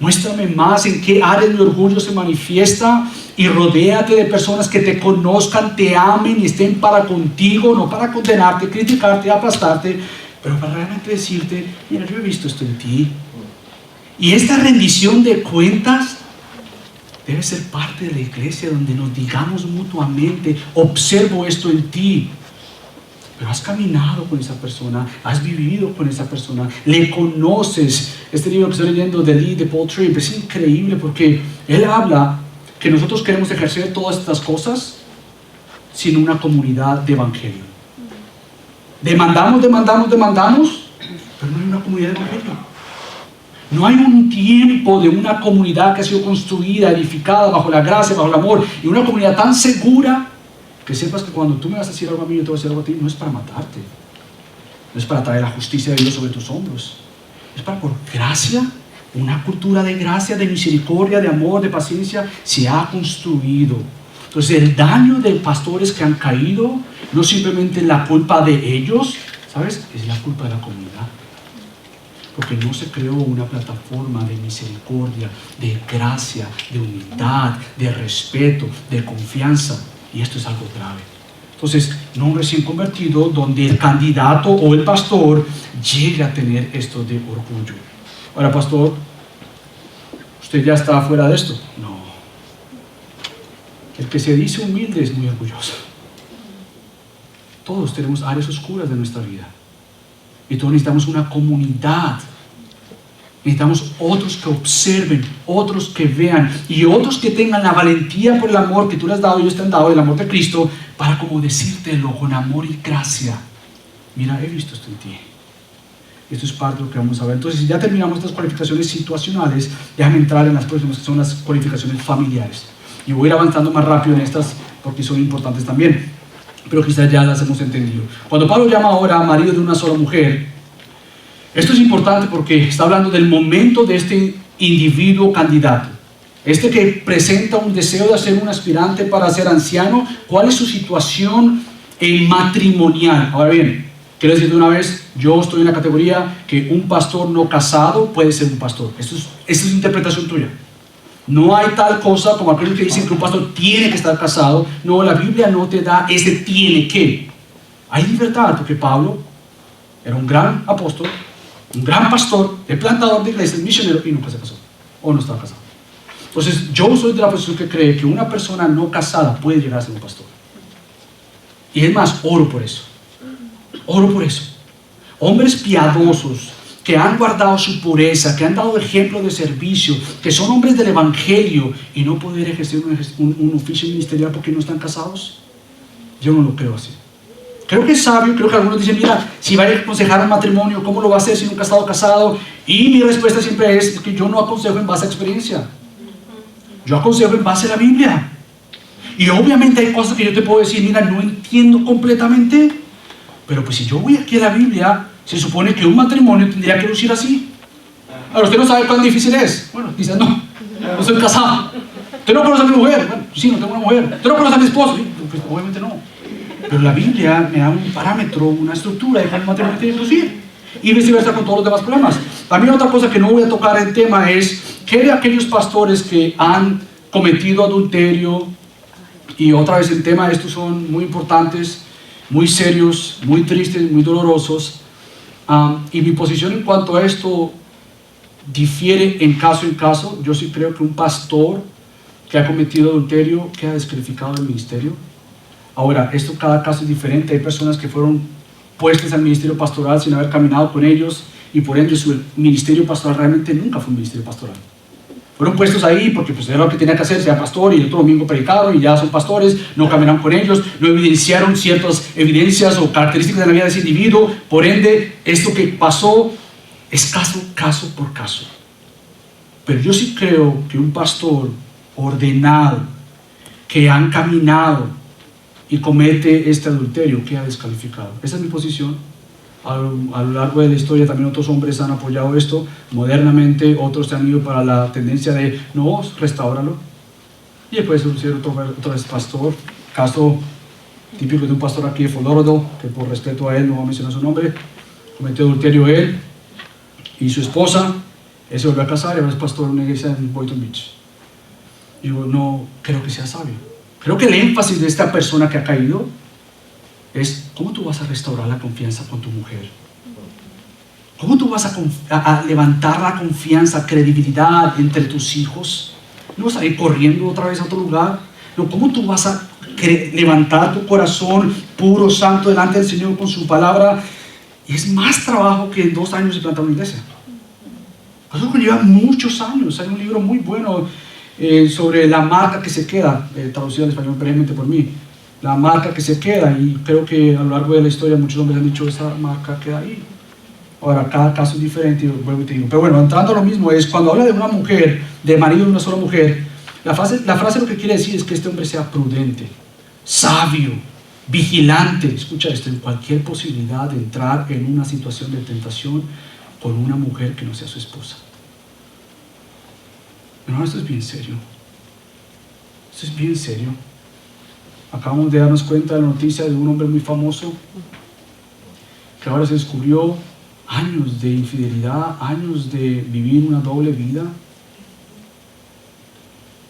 Muéstrame más en qué área mi orgullo se manifiesta y rodéate de personas que te conozcan, te amen y estén para contigo, no para condenarte, criticarte, aplastarte, pero para realmente decirte, mira, yo he visto esto en ti. Y esta rendición de cuentas debe ser parte de la iglesia donde nos digamos mutuamente, observo esto en ti. Pero has caminado con esa persona, has vivido con esa persona, le conoces. Este libro que estoy leyendo de Paul Tripp es increíble porque él habla que nosotros queremos ejercer todas estas cosas sin una comunidad de evangelio. Demandamos, pero no hay una comunidad de evangelio. No hay un tiempo de una comunidad que ha sido construida, edificada bajo la gracia, bajo el amor, y una comunidad tan segura que sepas que cuando tú me vas a decir algo a mí, yo te voy a decir algo a ti, no es para matarte, no es para traer la justicia de Dios sobre tus hombros, es para por gracia, una cultura de gracia, de misericordia, de amor, de paciencia, se ha construido. Entonces el daño de pastores que han caído no simplemente es la culpa de ellos, ¿sabes? Es la culpa de la comunidad. Porque no se creó una plataforma de misericordia, de gracia, de humildad, de respeto, de confianza. Y esto es algo grave. Entonces, no un recién convertido donde el candidato o el pastor llegue a tener esto de orgullo. Ahora, pastor, ¿usted ya está fuera de esto? No. El que se dice humilde es muy orgulloso. Todos tenemos áreas oscuras de nuestra vida. Y todos necesitamos una comunidad. Necesitamos otros que observen, otros que vean y otros que tengan la valentía por el amor que tú le has dado y ellos te han dado, el amor de Cristo, para como decírtelo con amor y gracia. Mira, he visto esto en ti. Esto es parte de lo que vamos a ver. Entonces, si ya terminamos estas cualificaciones situacionales, déjame entrar en las próximas, que son las cualificaciones familiares. Y voy a ir avanzando más rápido en estas porque son importantes también, pero quizás ya las hemos entendido. Cuando Pablo llama ahora a marido de una sola mujer, esto es importante porque está hablando del momento de este individuo candidato. Este que presenta un deseo de ser un aspirante para ser anciano, ¿cuál es su situación matrimonial? Ahora bien, quiero decir de una vez, yo estoy en la categoría que un pastor no casado puede ser un pastor. Esta es interpretación tuya. No hay tal cosa como aquellos que dicen que un pastor tiene que estar casado. No, la Biblia no te da ese tiene que. Hay libertad porque Pablo era un gran apóstol, un gran pastor, el plantador de iglesias, misionero, y nunca se casó, o no estaba casado. Entonces, yo soy de la posición que cree que una persona no casada puede llegar a ser un pastor. Y es más, oro por eso. Oro por eso. Hombres piadosos, que han guardado su pureza, que han dado ejemplo de servicio, que son hombres del evangelio, y no poder ejercer un oficio ministerial porque no están casados. Yo no lo creo así. Creo que es sabio, creo que algunos dicen, mira, si va a aconsejar un matrimonio, ¿cómo lo va a hacer si nunca ha estado casado? Y mi respuesta siempre es que yo no aconsejo en base a experiencia. Yo aconsejo en base a la Biblia. Y obviamente hay cosas que yo te puedo decir, mira, no entiendo completamente, pero pues si yo voy aquí a la Biblia, se supone que un matrimonio tendría que lucir así. Ahora, usted no sabe cuán difícil es. Bueno, quizás no estoy casado. ¿Usted no conoce a mi mujer? Bueno, sí, no tengo una mujer. ¿Usted no conoce a mi esposo? Pues obviamente no. Pero la Biblia me da un parámetro, una estructura de cómo el matrimonio tiene que lucir. Y viceversa con todos los demás problemas. También otra cosa que no voy a tocar en tema es que de aquellos pastores que han cometido adulterio, y otra vez el tema, estos son muy importantes, muy serios, muy tristes, muy dolorosos. Y mi posición en cuanto a esto difiere en caso. Yo sí creo que un pastor que ha cometido adulterio queda descalificado del ministerio. Ahora, cada caso es diferente. Hay personas que fueron puestas al ministerio pastoral sin haber caminado con ellos y por ende su ministerio pastoral realmente nunca fue un ministerio pastoral. Fueron puestos ahí porque pues, era lo que tenía que hacer, sea pastor, y el otro domingo predicaron y ya son pastores, no caminaron con ellos, no evidenciaron ciertas evidencias o características de la vida de ese individuo. Por ende, esto que pasó es caso por caso. Pero yo sí creo que un pastor ordenado, que han caminado y comete este adulterio, queda descalificado. Esa es mi posición. A lo largo de la historia también otros hombres han apoyado esto. Modernamente otros se han ido para la tendencia de no, restáuralo. Y después otro vez pastor. Caso típico de un pastor aquí de Fort Lauderdale, que por respeto a él no voy a mencionar su nombre, cometió adulterio él y su esposa. Él se volvió a casar y ahora es pastor de una iglesia en Boynton Beach. Yo no creo que sea sabio. Creo que el énfasis de esta persona que ha caído es cómo tú vas a restaurar la confianza con tu mujer. ¿Cómo tú vas a levantar la confianza, credibilidad entre tus hijos? ¿No vas a ir corriendo otra vez a otro lugar? No, ¿cómo tú vas a levantar tu corazón puro, santo, delante del Señor con su palabra? Y es más trabajo que en 2 años de plantar una iglesia. Eso que lleva muchos años. Hay un libro muy bueno sobre la marca que se queda, traducido al español brevemente por mí. La marca que se queda, y creo que a lo largo de la historia muchos hombres han dicho esa marca queda ahí. Ahora, cada caso es diferente, y vuelvo y te digo. Pero bueno, entrando a lo mismo, es cuando habla de una mujer, de marido de una sola mujer, la frase lo que quiere decir es que este hombre sea prudente, sabio, vigilante. Escucha esto, en cualquier posibilidad de entrar en una situación de tentación con una mujer que no sea su esposa. No, esto es bien serio. Esto es bien serio. Acabamos de darnos cuenta de la noticia de un hombre muy famoso que ahora se descubrió años de infidelidad, años de vivir una doble vida.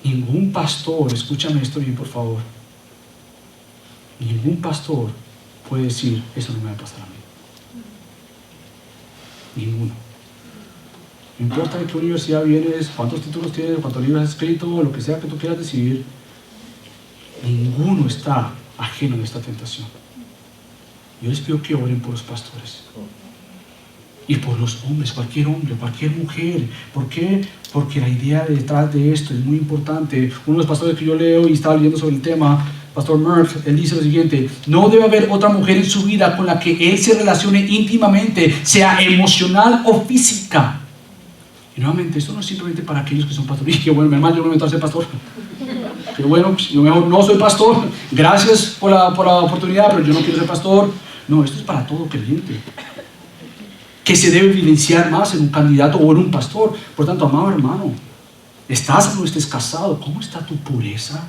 Ningún pastor, escúchame esto bien por favor, Ningún pastor puede decir, eso no me va a pasar a mí. Ninguno. No importa de qué universidad vienes, cuántos títulos tienes, cuántos libros has escrito, lo que sea que tú quieras decir, ninguno está ajeno a esta tentación. Yo les pido que oren por los pastores y por los hombres, cualquier hombre, cualquier mujer. ¿Por qué? Porque la idea detrás de esto es muy importante. Uno de los pastores que yo leo y estaba leyendo sobre el tema, Pastor Murph, él dice lo siguiente: no debe haber otra mujer en su vida con la que él se relacione íntimamente, sea emocional o física. Y nuevamente, esto no es simplemente para aquellos que son pastores. Y que bueno, mi hermano, yo no me meto a ser pastor. Que bueno, yo mejor no soy pastor. Gracias por la oportunidad, pero yo no quiero ser pastor. No, esto es para todo creyente que se debe evidenciar más en un candidato o en un pastor. Por tanto, amado hermano, ¿estás o no estés casado? ¿Cómo está tu pureza?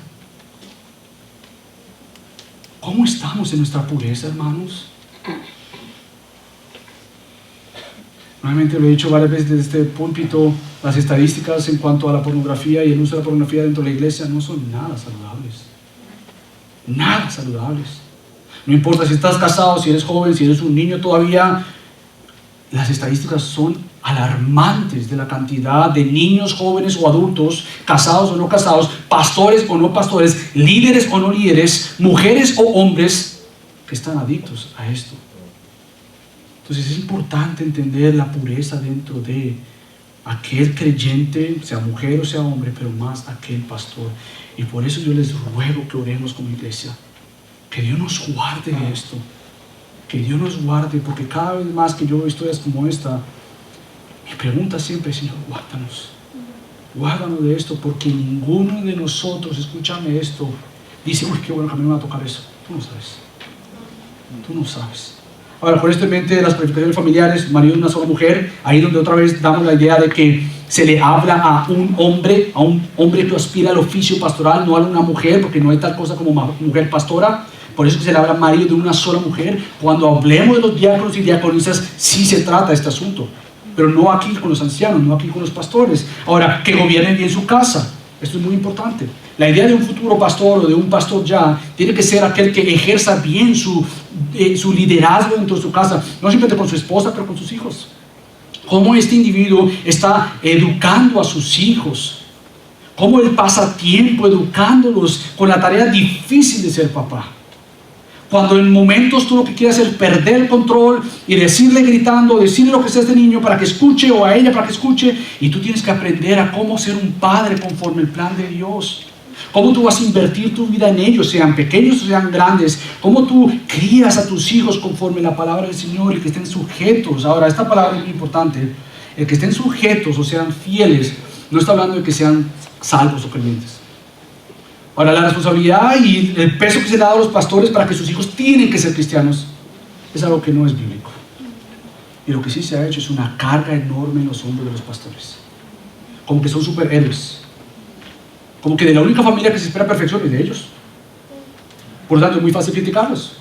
¿Cómo estamos en nuestra pureza, hermanos? Nuevamente lo he dicho varias veces desde este púlpito, las estadísticas en cuanto a la pornografía y el uso de la pornografía dentro de la iglesia no son nada saludables. Nada saludables. No importa si estás casado, si eres joven, si eres un niño todavía, las estadísticas son alarmantes de la cantidad de niños, jóvenes o adultos, casados o no casados, pastores o no pastores, líderes o no líderes, mujeres o hombres que están adictos a esto. Entonces es importante entender la pureza dentro de aquel creyente, sea mujer o sea hombre, pero más aquel pastor. Y por eso yo les ruego que oremos como iglesia, que Dios nos guarde de esto, que Dios nos guarde, porque cada vez más que yo veo historias como esta, mi pregunta siempre es: Señor, guárdanos de esto, porque ninguno de nosotros, escúchame esto, dice, uy, qué bueno que a mí me va a tocar eso. Tú no sabes. Ahora, con esto en mente, las planificaciones familiares, marido de una sola mujer, ahí donde otra vez damos la idea de que se le habla a un hombre que aspira al oficio pastoral, no a una mujer, porque no hay tal cosa como mujer pastora. Por eso que se le habla marido de una sola mujer. Cuando hablemos de los diáconos y diaconisas, sí se trata este asunto, pero no aquí con los ancianos, no aquí con los pastores. Ahora, que gobiernen bien su casa. Esto es muy importante. La idea de un futuro pastor o de un pastor ya tiene que ser aquel que ejerza bien su liderazgo dentro de su casa, no simplemente con su esposa, pero con sus hijos. Cómo este individuo está educando a sus hijos, cómo él pasa tiempo educándolos con la tarea difícil de ser papá. Cuando en momentos tú lo que quieres es perder el control y decirle gritando, decirle lo que sea a este niño para que escuche, o a ella para que escuche, y tú tienes que aprender a cómo ser un padre conforme el plan de Dios. Cómo tú vas a invertir tu vida en ellos, sean pequeños o sean grandes. Cómo tú crías a tus hijos conforme la palabra del Señor y que estén sujetos. Ahora, esta palabra es muy importante. El que estén sujetos o sean fieles, no está hablando de que sean salvos o creyentes. Ahora, la responsabilidad y el peso que se le da a los pastores para que sus hijos tienen que ser cristianos es algo que no es bíblico. Y lo que sí se ha hecho es una carga enorme en los hombros de los pastores. Como que son superhéroes. Como que de la única familia que se espera perfección es de ellos. Por lo tanto, es muy fácil criticarlos.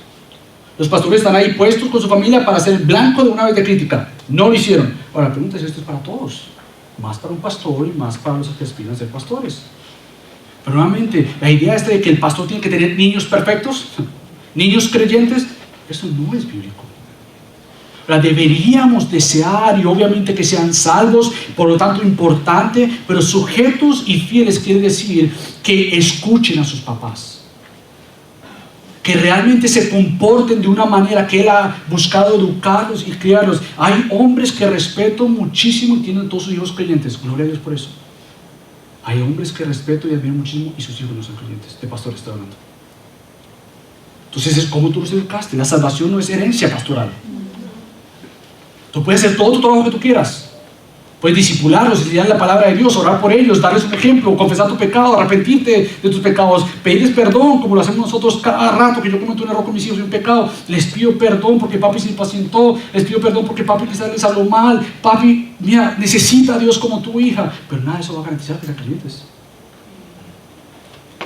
Los pastores están ahí puestos con su familia para ser blanco de una vez de crítica. No lo hicieron. Ahora, la pregunta es: esto es para todos. Más para un pastor y más para los que aspiran a ser pastores. Pero nuevamente, la idea esta de que el pastor tiene que tener niños perfectos, niños creyentes, eso no es bíblico. Ahora, deberíamos desear y obviamente que sean salvos, por lo tanto importante, pero sujetos y fieles quiere decir que escuchen a sus papás, que realmente se comporten de una manera que Él ha buscado educarlos y criarlos. Hay hombres que respeto muchísimo y tienen todos sus hijos creyentes, gloria a Dios por eso. Hay hombres que respeto y admiro muchísimo y sus hijos no son creyentes. De pastores estoy hablando. Entonces es como tú los educaste. La salvación no es herencia pastoral. Tú puedes hacer todo tu trabajo que tú quieras. Puedes discipularlos, enseñar la palabra de Dios, orar por ellos, darles un ejemplo, confesar tu pecado, arrepentirte de tus pecados, pedirles perdón, como lo hacemos nosotros cada rato, que yo cometo un error con mis hijos y un pecado. Les pido perdón porque papi se impacientó, les pido perdón porque papi quizás les habló mal, papi, mira, necesita a Dios como tu hija, pero nada de eso va a garantizar que sean creyentes.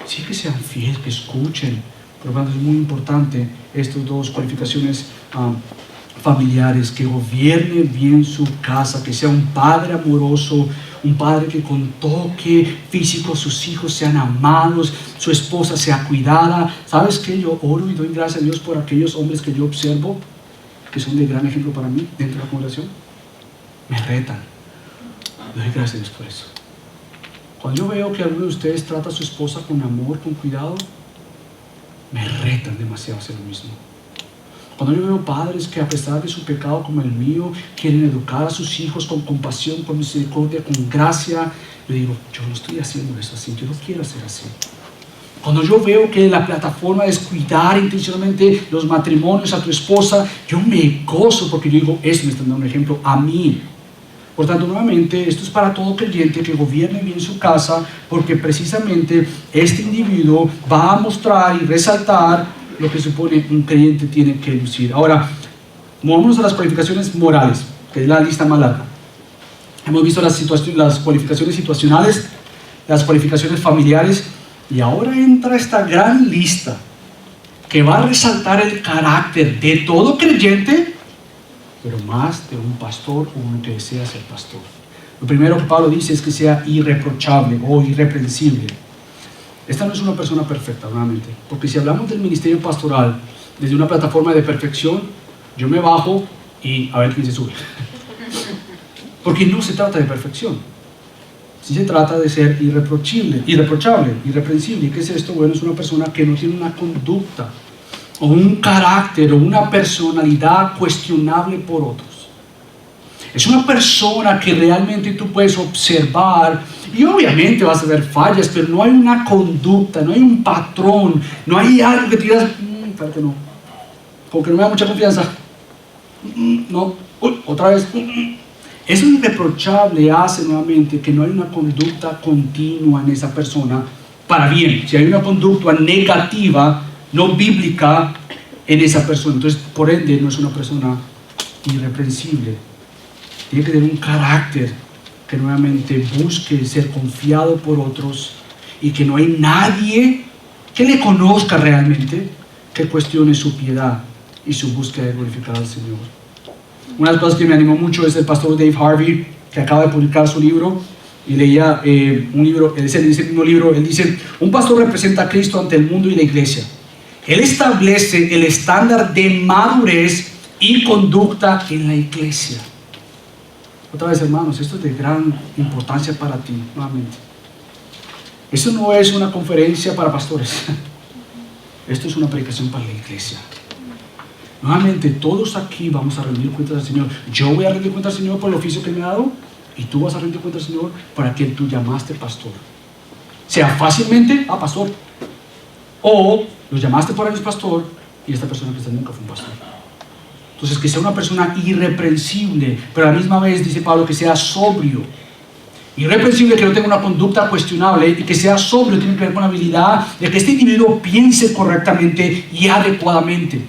Sí, que sean fieles, que escuchen. Por lo tanto, es muy importante estas dos cualificaciones familiares: que gobierne bien su casa, que sea un padre amoroso, un padre que con toque físico sus hijos sean amados, su esposa sea cuidada. ¿Sabes qué? Yo oro y doy gracias a Dios por aquellos hombres que yo observo, que son de gran ejemplo para mí dentro de la congregación. Me retan. Doy gracias a Dios por eso. Cuando yo veo que alguno de ustedes trata a su esposa con amor, con cuidado, me retan demasiado a hacer lo mismo. Cuando yo veo padres que a pesar de su pecado como el mío, quieren educar a sus hijos con compasión, con misericordia, con gracia, yo digo, yo no estoy haciendo eso así, yo no quiero hacer así. Cuando yo veo que la plataforma es cuidar intencionalmente los matrimonios a tu esposa, yo me gozo porque yo digo, eso me está dando un ejemplo a mí. Por tanto, nuevamente, esto es para todo creyente que gobierne bien su casa, porque precisamente este individuo va a mostrar y resaltar lo que supone un creyente tiene que lucir. Ahora, movámonos a las cualificaciones morales, que es la lista más larga. Hemos visto las cualificaciones situacionales, las cualificaciones familiares, y ahora entra esta gran lista que va a resaltar el carácter de todo creyente, pero más de un pastor o uno que desea ser pastor. Lo primero que Pablo dice es que sea irreprochable o irreprensible. Esta no es una persona perfecta, realmente, porque si hablamos del ministerio pastoral desde una plataforma de perfección, yo me bajo y a ver quién se sube. Porque no se trata de perfección, sí se trata de ser irreprochable, irreprensible. ¿Qué es esto? Bueno, es una persona que no tiene una conducta o un carácter o una personalidad cuestionable por otros. Es una persona que realmente tú puedes observar y obviamente vas a ver fallas, pero no hay una conducta, no hay un patrón, no hay algo que te digas, claro que no, como que no me da mucha confianza, no, otra vez. Eso irreprochable hace nuevamente que no hay una conducta continua en esa persona para bien. Si hay una conducta negativa, no bíblica en esa persona, entonces por ende no es una persona irreprensible. Tiene que tener un carácter que nuevamente busque ser confiado por otros y que no hay nadie que le conozca realmente que cuestione su piedad y su búsqueda de glorificar al Señor. Una de las cosas que me animó mucho es el pastor Dave Harvey, que acaba de publicar su libro, y leía un libro, en ese mismo libro, él dice, un pastor representa a Cristo ante el mundo y la iglesia. Él establece el estándar de madurez y conducta en la iglesia. Otra vez, hermanos, esto es de gran importancia para ti, nuevamente. Esto no es una conferencia para pastores. Esto es una predicación para la iglesia. Nuevamente, todos aquí vamos a rendir cuentas al Señor. Yo voy a rendir cuentas al Señor por el oficio que me ha dado, y tú vas a rendir cuentas al Señor para quien tú llamaste pastor. Sea fácilmente, pastor. O los llamaste por años pastor, y esta persona que está nunca fue un pastor. Entonces, que sea una persona irreprensible, pero a la misma vez, dice Pablo, que sea sobrio. Irreprensible, que no tenga una conducta cuestionable, y que sea sobrio tiene que ver con la habilidad de que este individuo piense correctamente y adecuadamente.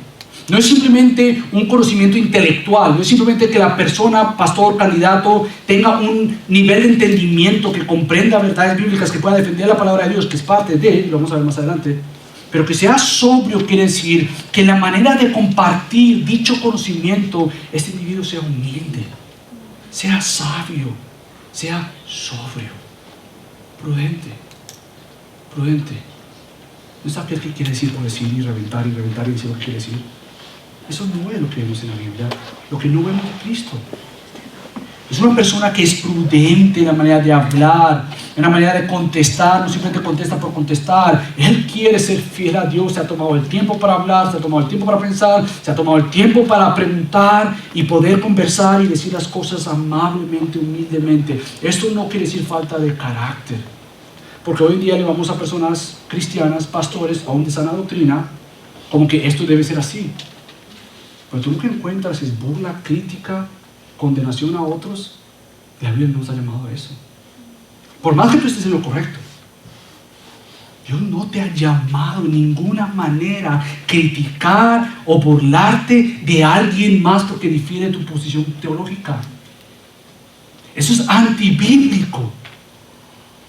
No es simplemente un conocimiento intelectual, no es simplemente que la persona, pastor, candidato, tenga un nivel de entendimiento, que comprenda verdades bíblicas, que pueda defender la palabra de Dios, que es parte de él, lo vamos a ver más adelante. Pero que sea sobrio quiere decir que en la manera de compartir dicho conocimiento, este individuo sea humilde, sea sabio, sea sobrio, prudente. No es aquel que quiere decir por decir y reventar y decir lo que quiere decir. Eso no es lo que vemos en la Biblia, lo que no vemos de Cristo. Es una persona que es prudente en la manera de hablar, en la manera de contestar, no simplemente contesta por contestar. Él quiere ser fiel a Dios, se ha tomado el tiempo para hablar, se ha tomado el tiempo para pensar, se ha tomado el tiempo para preguntar y poder conversar y decir las cosas amablemente, humildemente. Esto no quiere decir falta de carácter, porque hoy en día le vamos a personas cristianas, pastores, aún de sana doctrina, como que esto debe ser así. Pero tú lo que encuentras es burla, crítica, condenación a otros. La Biblia no nos ha llamado a eso. Por más que tú estés en lo correcto, Dios no te ha llamado en ninguna manera a criticar o burlarte de alguien más porque difiere de tu posición teológica. Eso es antibíblico.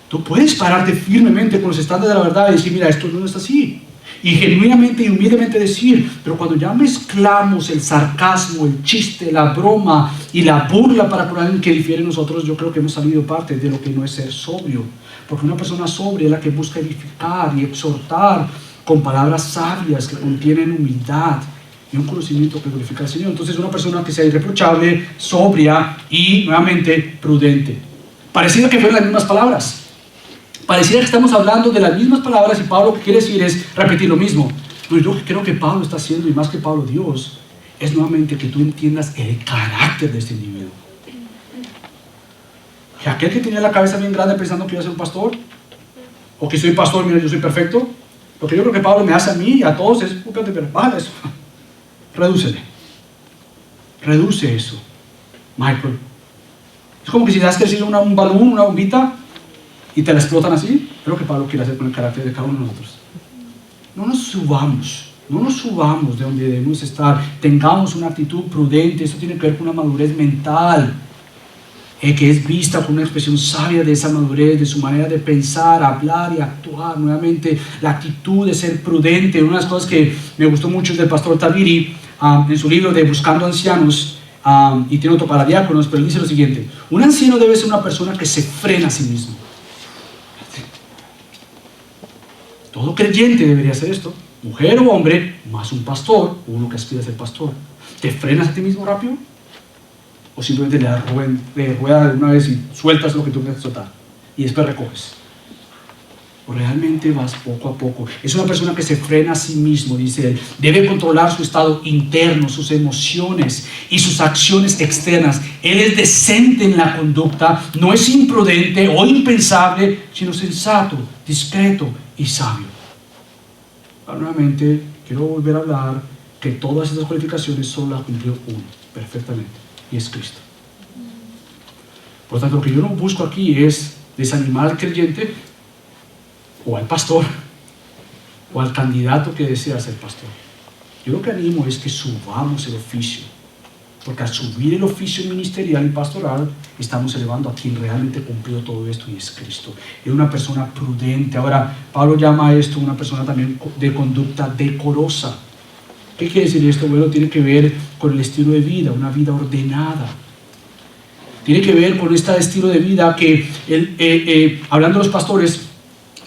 Tú puedes pararte firmemente con los estándares de la verdad y decir, mira, esto no es así. y genuinamente y humildemente decir, pero cuando ya mezclamos el sarcasmo, el chiste, la broma y la burla para con alguien que difiere de nosotros, yo creo que hemos salido parte de lo que no es ser sobrio. Porque una persona sobria es la que busca edificar y exhortar con palabras sabias que contienen humildad y un conocimiento que glorifica al Señor. Entonces, una persona que sea irreprochable, sobria y nuevamente prudente. Pareciera que fueron las mismas palabras. Pareciera que estamos hablando de las mismas palabras y Pablo lo que quiere decir es repetir lo mismo. Pero yo creo que Pablo está haciendo, y más que Pablo, Dios, es nuevamente que tú entiendas el carácter de este individuo. Que aquel que tenía la cabeza bien grande pensando que iba a ser un pastor, o que soy pastor, mira, yo soy perfecto, lo que yo creo que Pablo me hace a mí y a todos es, espérate, pero bájale eso. Reduce eso, Michael. Es como que si das que decir un balón, una bombita, y te la explotan así. Es lo que Pablo quiere hacer con el carácter de cada uno de nosotros. No nos subamos de donde debemos estar. Tengamos una actitud prudente. Eso tiene que ver con una madurez mental, que es vista con una expresión sabia de esa madurez, de su manera de pensar, hablar y actuar. Nuevamente, la actitud de ser prudente. Una de las cosas que me gustó mucho es del pastor Tabiri, en su libro de Buscando Ancianos, y tiene otro para diáconos, pero él dice lo siguiente: un anciano debe ser una persona que se frena a sí mismo. Todo creyente debería hacer esto, mujer o hombre, más un pastor, uno que aspira a ser pastor. ¿Te frenas a ti mismo rápido? ¿O simplemente le rueda de una vez y sueltas lo que tú quieres soltar y después recoges? ¿O realmente vas poco a poco? Es una persona que se frena a sí mismo, dice él. Debe controlar su estado interno, sus emociones y sus acciones externas. Él es decente en la conducta, no es imprudente o impensable, sino sensato, discreto y sabio. Ahora, nuevamente, quiero volver a hablar que todas estas cualificaciones solo las cumplió uno, perfectamente, y es Cristo. Por lo tanto, lo que yo no busco aquí es desanimar al creyente o al pastor o al candidato que desea ser pastor. Yo lo que animo es que subamos el oficio, porque al subir el oficio ministerial y pastoral estamos elevando a quien realmente cumplió todo esto, y es Cristo. Es una persona prudente. Ahora, Pablo llama a esto una persona también de conducta decorosa. ¿Qué quiere decir esto? Bueno, tiene que ver con el estilo de vida, una vida ordenada. Tiene que ver con este estilo de vida que, hablando de los pastores,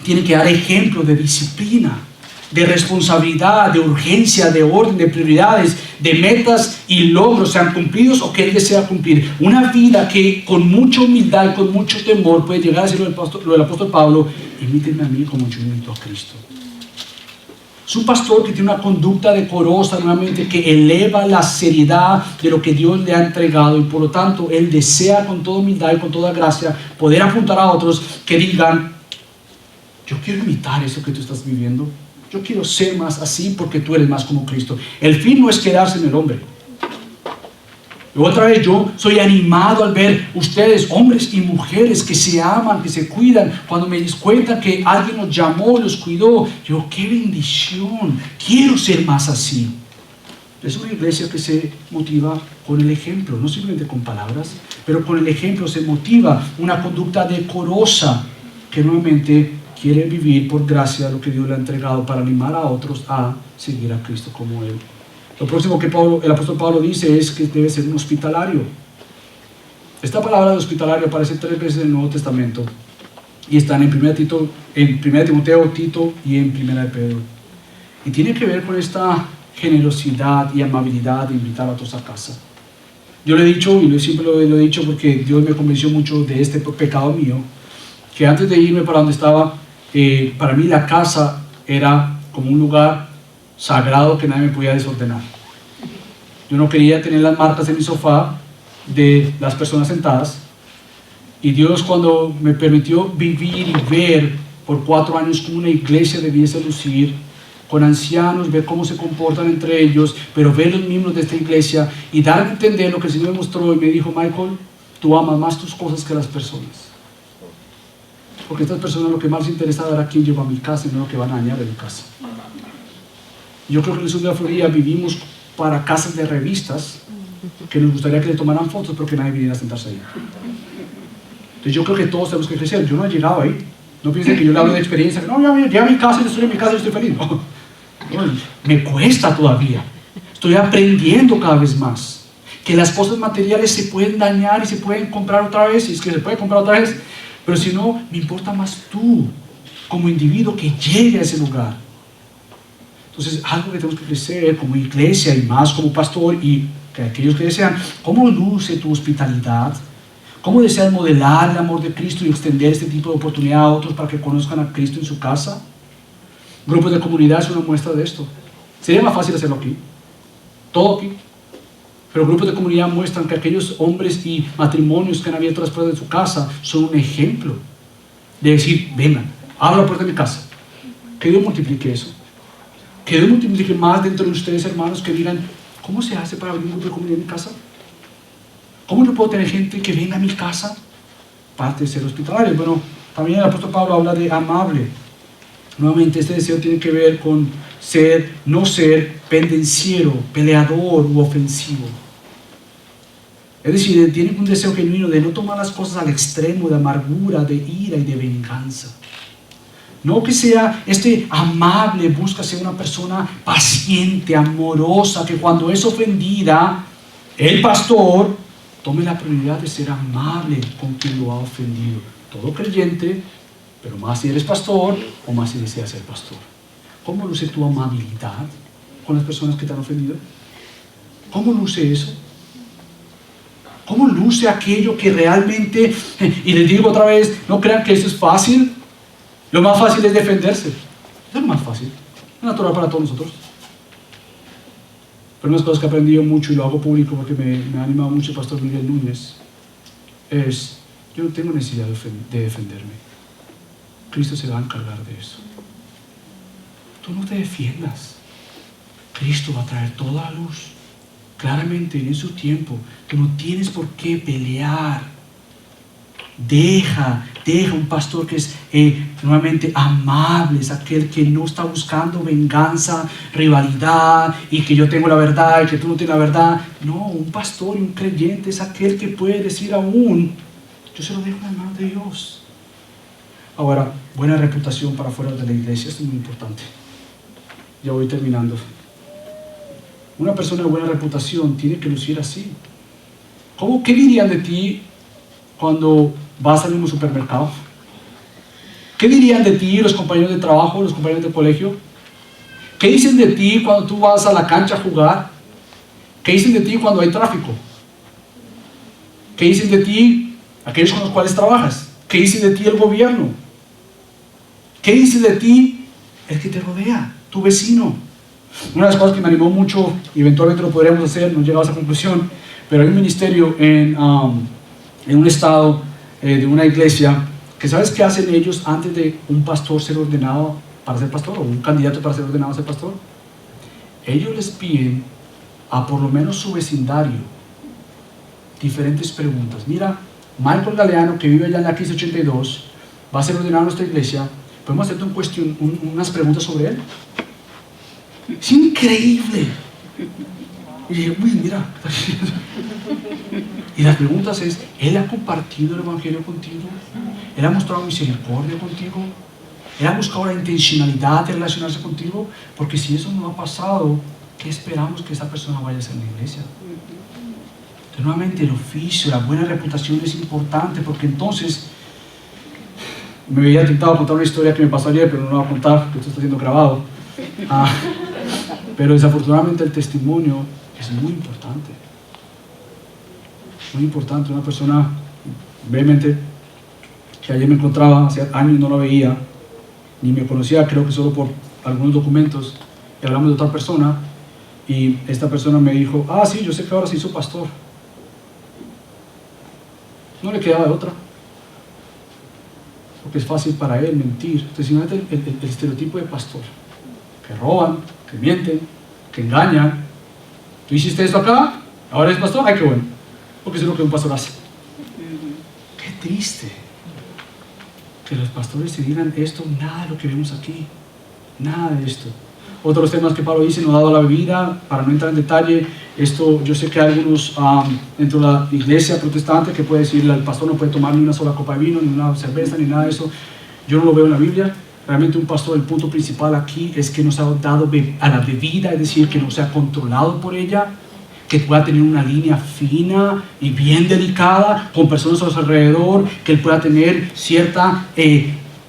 tiene que dar ejemplo de disciplina, de responsabilidad, de urgencia, de orden, de prioridades, de metas y logros, sean cumplidos o que él desea cumplir. Una vida que con mucha humildad y con mucho temor puede llegar a decir lo del apóstol Pablo: imítenme a mí como yo imito a Cristo. Es un pastor que tiene una conducta decorosa, nuevamente, que eleva la seriedad de lo que Dios le ha entregado, y por lo tanto él desea con toda humildad y con toda gracia poder apuntar a otros que digan: yo quiero imitar eso que tú estás viviendo. Yo quiero ser más así porque tú eres más como Cristo. El fin no es quedarse en el hombre. Y otra vez, yo soy animado al ver ustedes, hombres y mujeres, que se aman, que se cuidan. Cuando me di cuenta que alguien los llamó, los cuidó, yo, qué bendición, quiero ser más así. Es una iglesia que se motiva con el ejemplo, no simplemente con palabras, pero con el ejemplo se motiva una conducta decorosa que nuevamente quiere vivir por gracia lo que Dios le ha entregado para animar a otros a seguir a Cristo como Él. Lo próximo que el apóstol Pablo dice es que debe ser un hospitalario. Esta palabra de hospitalario aparece 3 veces en el Nuevo Testamento y están en 1 Timoteo, Tito y en 1 Pedro. Y tiene que ver con esta generosidad y amabilidad de invitar a otros a casa. Yo le he dicho, y siempre lo he dicho porque Dios me convenció mucho de este pecado mío, que antes de irme para donde estaba, para mí la casa era como un lugar sagrado que nadie me podía desordenar. Yo no quería tener las marcas en mi sofá de las personas sentadas, y Dios, cuando me permitió vivir y ver por 4 años cómo una iglesia debiese lucir, con ancianos, ver cómo se comportan entre ellos, pero ver los miembros de esta iglesia y darme a entender lo que el Señor me mostró, y me dijo: Michael, tú amas más tus cosas que las personas. Porque estas personas lo que más les interesa es dar a quién lleva a mi casa y no lo que van a dañar en mi casa. Yo creo que en el sur de la Florida vivimos para casas de revistas que nos gustaría que le tomaran fotos, pero que nadie viniera a sentarse ahí. Entonces yo creo que todos tenemos que crecer. Yo no he llegado ahí. No piensen que yo le hablo de experiencia. No, ya mi casa, yo estoy en mi casa y estoy feliz. No. Bueno, me cuesta todavía. Estoy aprendiendo cada vez más. Que las cosas materiales se pueden dañar y se pueden comprar otra vez, y es que se puede comprar otra vez, pero si no, me importa más tú, como individuo, que llegue a ese lugar. Entonces, algo que tenemos que crecer como iglesia y más como pastor, y que aquellos que desean, ¿cómo luce tu hospitalidad? ¿Cómo deseas modelar el amor de Cristo y extender este tipo de oportunidad a otros para que conozcan a Cristo en su casa? Grupos de comunidad es una muestra de esto. Sería más fácil hacerlo aquí, todo aquí. Pero grupos de comunidad muestran que aquellos hombres y matrimonios que han abierto las puertas de su casa son un ejemplo de decir, vengan, abra la puerta de mi casa. Que Dios multiplique eso. Que Dios multiplique más dentro de ustedes, hermanos, que digan, ¿cómo se hace para abrir un grupo de comunidad en mi casa? ¿Cómo no puedo tener gente que venga a mi casa? Parte de ser hospitalario. Bueno, también el apóstol Pablo habla de amable. Nuevamente, este deseo tiene que ver con no ser pendenciero, peleador u ofensivo. Es decir, tiene un deseo genuino de no tomar las cosas al extremo de amargura, de ira y de venganza. No que sea amable, busca ser una persona paciente, amorosa, que cuando es ofendida, el pastor tome la prioridad de ser amable con quien lo ha ofendido. Todo creyente, pero más si eres pastor o más si deseas ser pastor. ¿Cómo luce tu amabilidad con las personas que te han ofendido? ¿Cómo luce eso? ¿Cómo luce aquello que realmente, y les digo otra vez, no crean que eso es fácil? Lo más fácil es defenderse. Eso es lo más fácil. Es natural para todos nosotros. Pero una de las cosas que he aprendido mucho y lo hago público porque me ha animado mucho el pastor Miguel Núñez es, yo no tengo necesidad de defenderme. Cristo se va a encargar de eso. Tú no te defiendas. Cristo va a traer toda la luz. Claramente en su tiempo. Tú no tienes por qué pelear. Deja un pastor que es nuevamente amable, es aquel que no está buscando venganza, rivalidad y que yo tengo la verdad y que tú no tienes la verdad. No, un pastor y un creyente es aquel que puede decir aún, yo se lo dejo en las manos de Dios. Ahora, buena reputación para fuera de la iglesia, esto es muy importante. Ya voy terminando. Una persona de buena reputación tiene que lucir así. ¿Qué dirían de ti cuando vas al mismo supermercado? ¿Qué dirían de ti los compañeros de trabajo, los compañeros de colegio? ¿Qué dicen de ti cuando tú vas a la cancha a jugar? ¿Qué dicen de ti cuando hay tráfico? ¿Qué dicen de ti aquellos con los cuales trabajas? ¿Qué dice de ti el gobierno? ¿Qué dice de ti el que te rodea, tu vecino? Una de las cosas que me animó mucho, y eventualmente lo podríamos hacer, no he llegado a esa conclusión, pero hay un ministerio en un estado de una iglesia, que ¿sabes qué hacen ellos antes de un pastor ser ordenado para ser pastor, o un candidato para ser ordenado a ser pastor? Ellos les piden a por lo menos su vecindario diferentes preguntas. Mira, Michael Galeano, que vive allá en la 1582, va a ser ordenado a nuestra iglesia. ¿Podemos hacerte unas preguntas sobre él? Es increíble. Y dije, uy, mira. Y las preguntas es, ¿él ha compartido el evangelio contigo? ¿Él ha mostrado misericordia contigo? ¿Él ha buscado la intencionalidad de relacionarse contigo? Porque si eso no ha pasado, ¿qué esperamos que esa persona vaya a ser en la iglesia? Entonces, nuevamente, el oficio, la buena reputación es importante, porque entonces me había tentado contar una historia que me pasó ayer, pero no la voy a contar porque esto está siendo grabado. Pero desafortunadamente el testimonio es muy importante. Muy importante. Una persona, brevemente, que ayer me encontraba, hace años no la veía, ni me conocía, creo que solo por algunos documentos, y hablamos de otra persona, y esta persona me dijo, sí, yo sé que ahora se hizo pastor. No le quedaba de otra, porque es fácil para él mentir. Entonces, imagínate el estereotipo de pastor, que roban, que mienten, que engañan. ¿Tú hiciste esto acá? ¿Ahora eres pastor? ¡Ay, qué bueno! Porque eso es lo que un pastor hace. ¡Qué triste! Que los pastores se digan esto, nada de lo que vemos aquí. Nada de esto. Otro de los temas que Pablo dice, no dado la bebida, para no entrar en detalle, esto yo sé que hay algunos dentro de la iglesia protestante que puede decir, el pastor no puede tomar ni una sola copa de vino, ni una cerveza, ni nada de eso. Yo no lo veo en la Biblia. Realmente un pastor, el punto principal aquí es que nos ha dado a la bebida, es decir, que no sea controlado por ella, que pueda tener una línea fina y bien delicada con personas a su alrededor, que él pueda tener cierta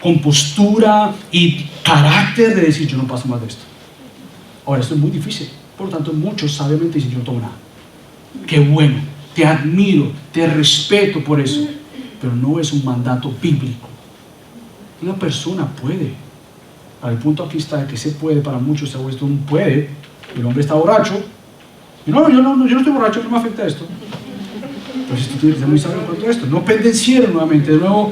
compostura y carácter de decir, yo no paso más de esto. Ahora, esto es muy difícil, por lo tanto muchos sabiamente dicen, yo no tomo nada. Qué bueno, te admiro, te respeto por eso, pero no es un mandato bíblico. Una persona puede, al punto aquí está de que se puede, para muchos se ha puesto un puede, el hombre está borracho, y yo no estoy borracho, no me afecta esto. Pues esto tiene que ser muy sabio en cuanto a esto. No pendenciero nuevamente, de nuevo,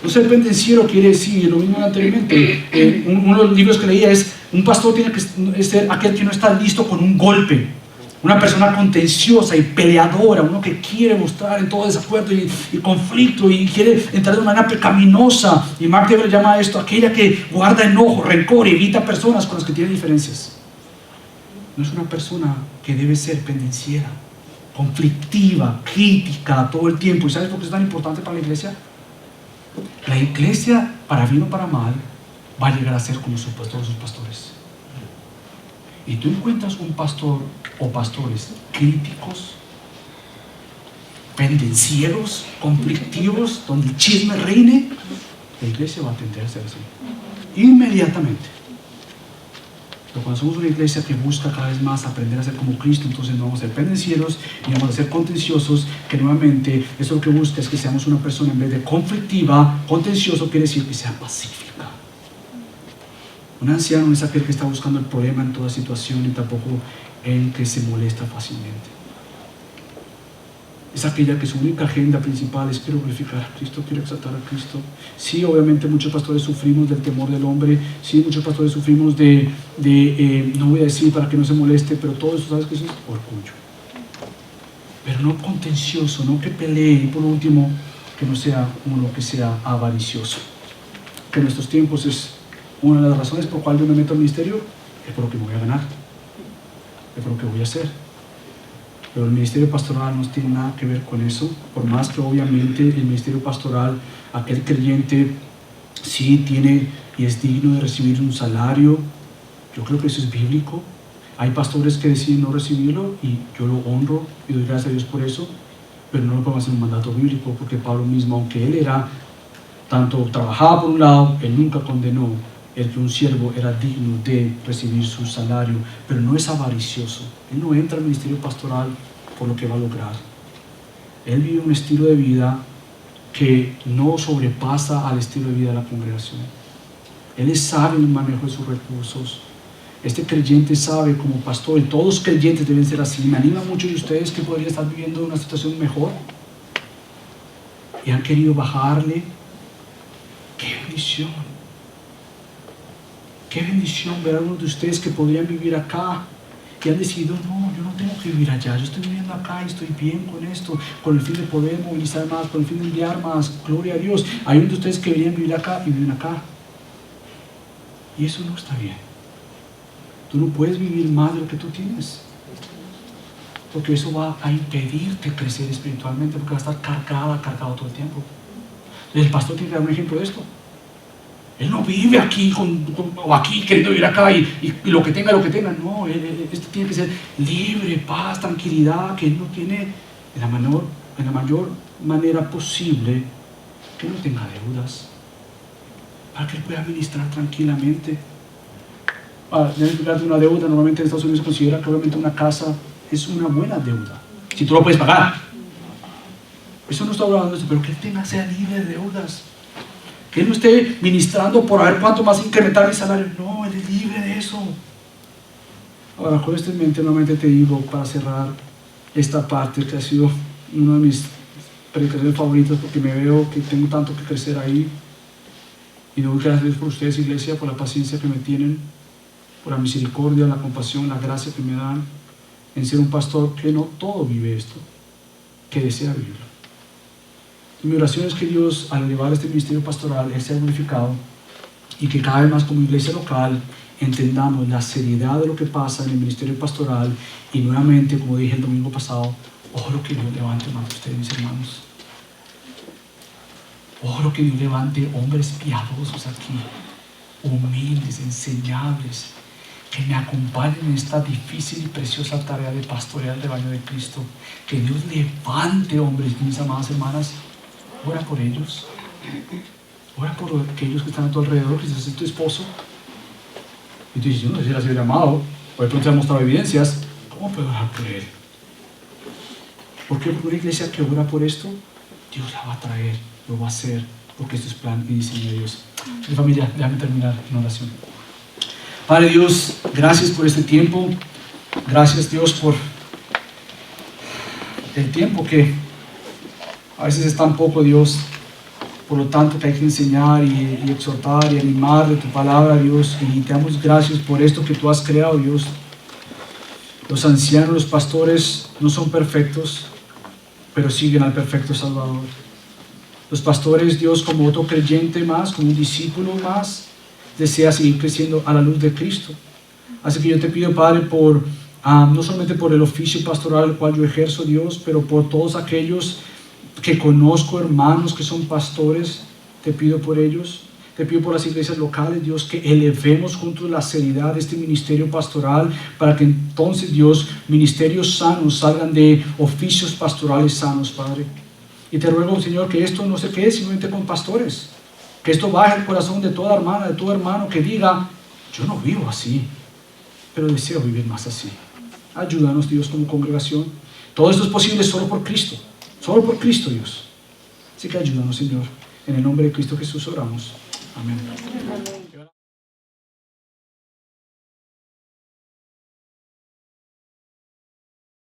no ser pendenciero quiere decir, lo mismo anteriormente, uno de los libros que leía es, un pastor tiene que ser aquel que no está listo con un golpe. Una persona contenciosa y peleadora, uno que quiere mostrar en todo desacuerdo y conflicto y quiere entrar de manera pecaminosa. Y Mark Dever llama esto aquella que guarda enojo, rencor y evita personas con las que tiene diferencias. No es una persona que debe ser pendenciera, conflictiva, crítica todo el tiempo. ¿Y sabes por qué es tan importante para la iglesia? La iglesia, para bien o para mal, va a llegar a ser como todos sus pastores. Y tú encuentras un pastor o pastores críticos, pendencieros, conflictivos, donde el chisme reine, la iglesia va a tender a ser así inmediatamente. Pero cuando somos una iglesia que busca cada vez más aprender a ser como Cristo, entonces no vamos a ser pendencieros y vamos a ser contenciosos, que nuevamente eso lo que busca es que seamos una persona en vez de conflictiva. Contencioso quiere decir que sea pacífica. Un anciano no es aquel que está buscando el problema en toda situación, y tampoco el que se molesta fácilmente. Es aquella que su única agenda principal es quiero glorificar a Cristo, quiero exaltar a Cristo. Sí, obviamente muchos pastores sufrimos del temor del hombre, sí, muchos pastores sufrimos no voy a decir para que no se moleste, pero todo eso, ¿sabes qué es? Orgullo. Pero no contencioso, no que pelee, y por último, que no sea uno que sea avaricioso. Que en nuestros tiempos es una de las razones por cual yo me meto al ministerio, es por lo que me voy a ganar, es por lo que voy a hacer. Pero el ministerio pastoral no tiene nada que ver con eso, por más que obviamente el ministerio pastoral, aquel creyente sí tiene y es digno de recibir un salario. Yo creo que eso es bíblico. Hay pastores que deciden no recibirlo y yo lo honro y doy gracias a Dios por eso, pero no lo podemos hacer un mandato bíblico, porque Pablo mismo, aunque él trabajaba por un lado, él nunca condenó el que un siervo era digno de recibir su salario, pero no es avaricioso. Él no entra al ministerio pastoral por lo que va a lograr. Él vive un estilo de vida que no sobrepasa al estilo de vida de la congregación. Él es sabio en el manejo de sus recursos. Este creyente sabe como pastor, y todos los creyentes deben ser así. Me anima mucho de ustedes que podrían estar viviendo una situación mejor y han querido bajarle. ¡Qué bendición! Qué bendición ver a algunos de ustedes que podrían vivir acá y han decidido, no, yo no tengo que vivir allá, yo estoy viviendo acá y estoy bien con esto, con el fin de poder movilizar más, con el fin de enviar más, gloria a Dios. Hay unos de ustedes que deberían vivir acá y viven acá. Y eso no está bien. Tú no puedes vivir más de lo que tú tienes, porque eso va a impedirte crecer espiritualmente, porque va a estar cargado todo el tiempo. El pastor tiene que dar un ejemplo de esto. Él no vive aquí o aquí queriendo vivir acá y lo que tenga. No, esto tiene que ser libre, paz, tranquilidad, que él no tiene en la mayor manera posible, que no tenga deudas, para que él pueda administrar tranquilamente. Debe explicarte una deuda. Normalmente en Estados Unidos se considera que obviamente una casa es una buena deuda, si tú lo puedes pagar. Eso no está hablando de eso, pero que él sea libre de deudas. Que él no esté ministrando por a ver cuánto más incrementar mi salario. No, él es libre de eso. Ahora, con esto en mente, nuevamente te digo, para cerrar esta parte, que ha sido uno de mis predicaciones favoritas, porque me veo que tengo tanto que crecer ahí. Y doy gracias por ustedes, iglesia, por la paciencia que me tienen, por la misericordia, la compasión, la gracia que me dan en ser un pastor que no todo vive esto, que desea vivirlo. Mi oración es que Dios, al elevar este ministerio pastoral, Él sea glorificado y que cada vez más como iglesia local entendamos la seriedad de lo que pasa en el ministerio pastoral. Y nuevamente, como dije el domingo pasado, oro que Dios levante más de ustedes, mis hermanos. Oro que Dios levante hombres piadosos aquí, humildes, enseñables, que me acompañen en esta difícil y preciosa tarea de pastorear el rebaño de Cristo. Que Dios levante hombres, mis amadas hermanas. Ora por ellos. Ora por aquellos que están a tu alrededor, quizás es tu esposo. Y tú dices, yo no sé si la hubiera amado, o de pronto te ha mostrado evidencias. ¿Cómo puedo orar por él? Porque una iglesia que ora por esto, Dios la va a traer, lo va a hacer, porque esto es plan y diseño de Dios. Mi familia, déjame terminar en oración. Padre Dios, gracias por este tiempo. Gracias Dios por el tiempo que a veces es tan poco, Dios. Por lo tanto, que hay que enseñar y exhortar y animar de tu palabra, Dios. Y te damos gracias por esto que tú has creado, Dios. Los ancianos, los pastores no son perfectos, pero siguen al perfecto Salvador. Los pastores, Dios, como otro creyente más, como un discípulo más, desea seguir creciendo a la luz de Cristo. Así que yo te pido, Padre, por no solamente por el oficio pastoral el cual yo ejerzo, Dios, pero por todos aquellos que conozco, hermanos que son pastores, te pido por ellos. Te pido por las iglesias locales, Dios, que elevemos juntos la seriedad de este ministerio pastoral para que entonces, Dios, ministerios sanos salgan de oficios pastorales sanos, Padre. Y te ruego, Señor, que esto no se quede simplemente con pastores, que esto baje al corazón de toda hermana, de todo hermano que diga, yo no vivo así, pero deseo vivir más así. Ayúdanos, Dios, como congregación. Todo esto es posible solo por Cristo, Dios. Así que ayúdanos, Señor. En el nombre de Cristo Jesús oramos. Amén.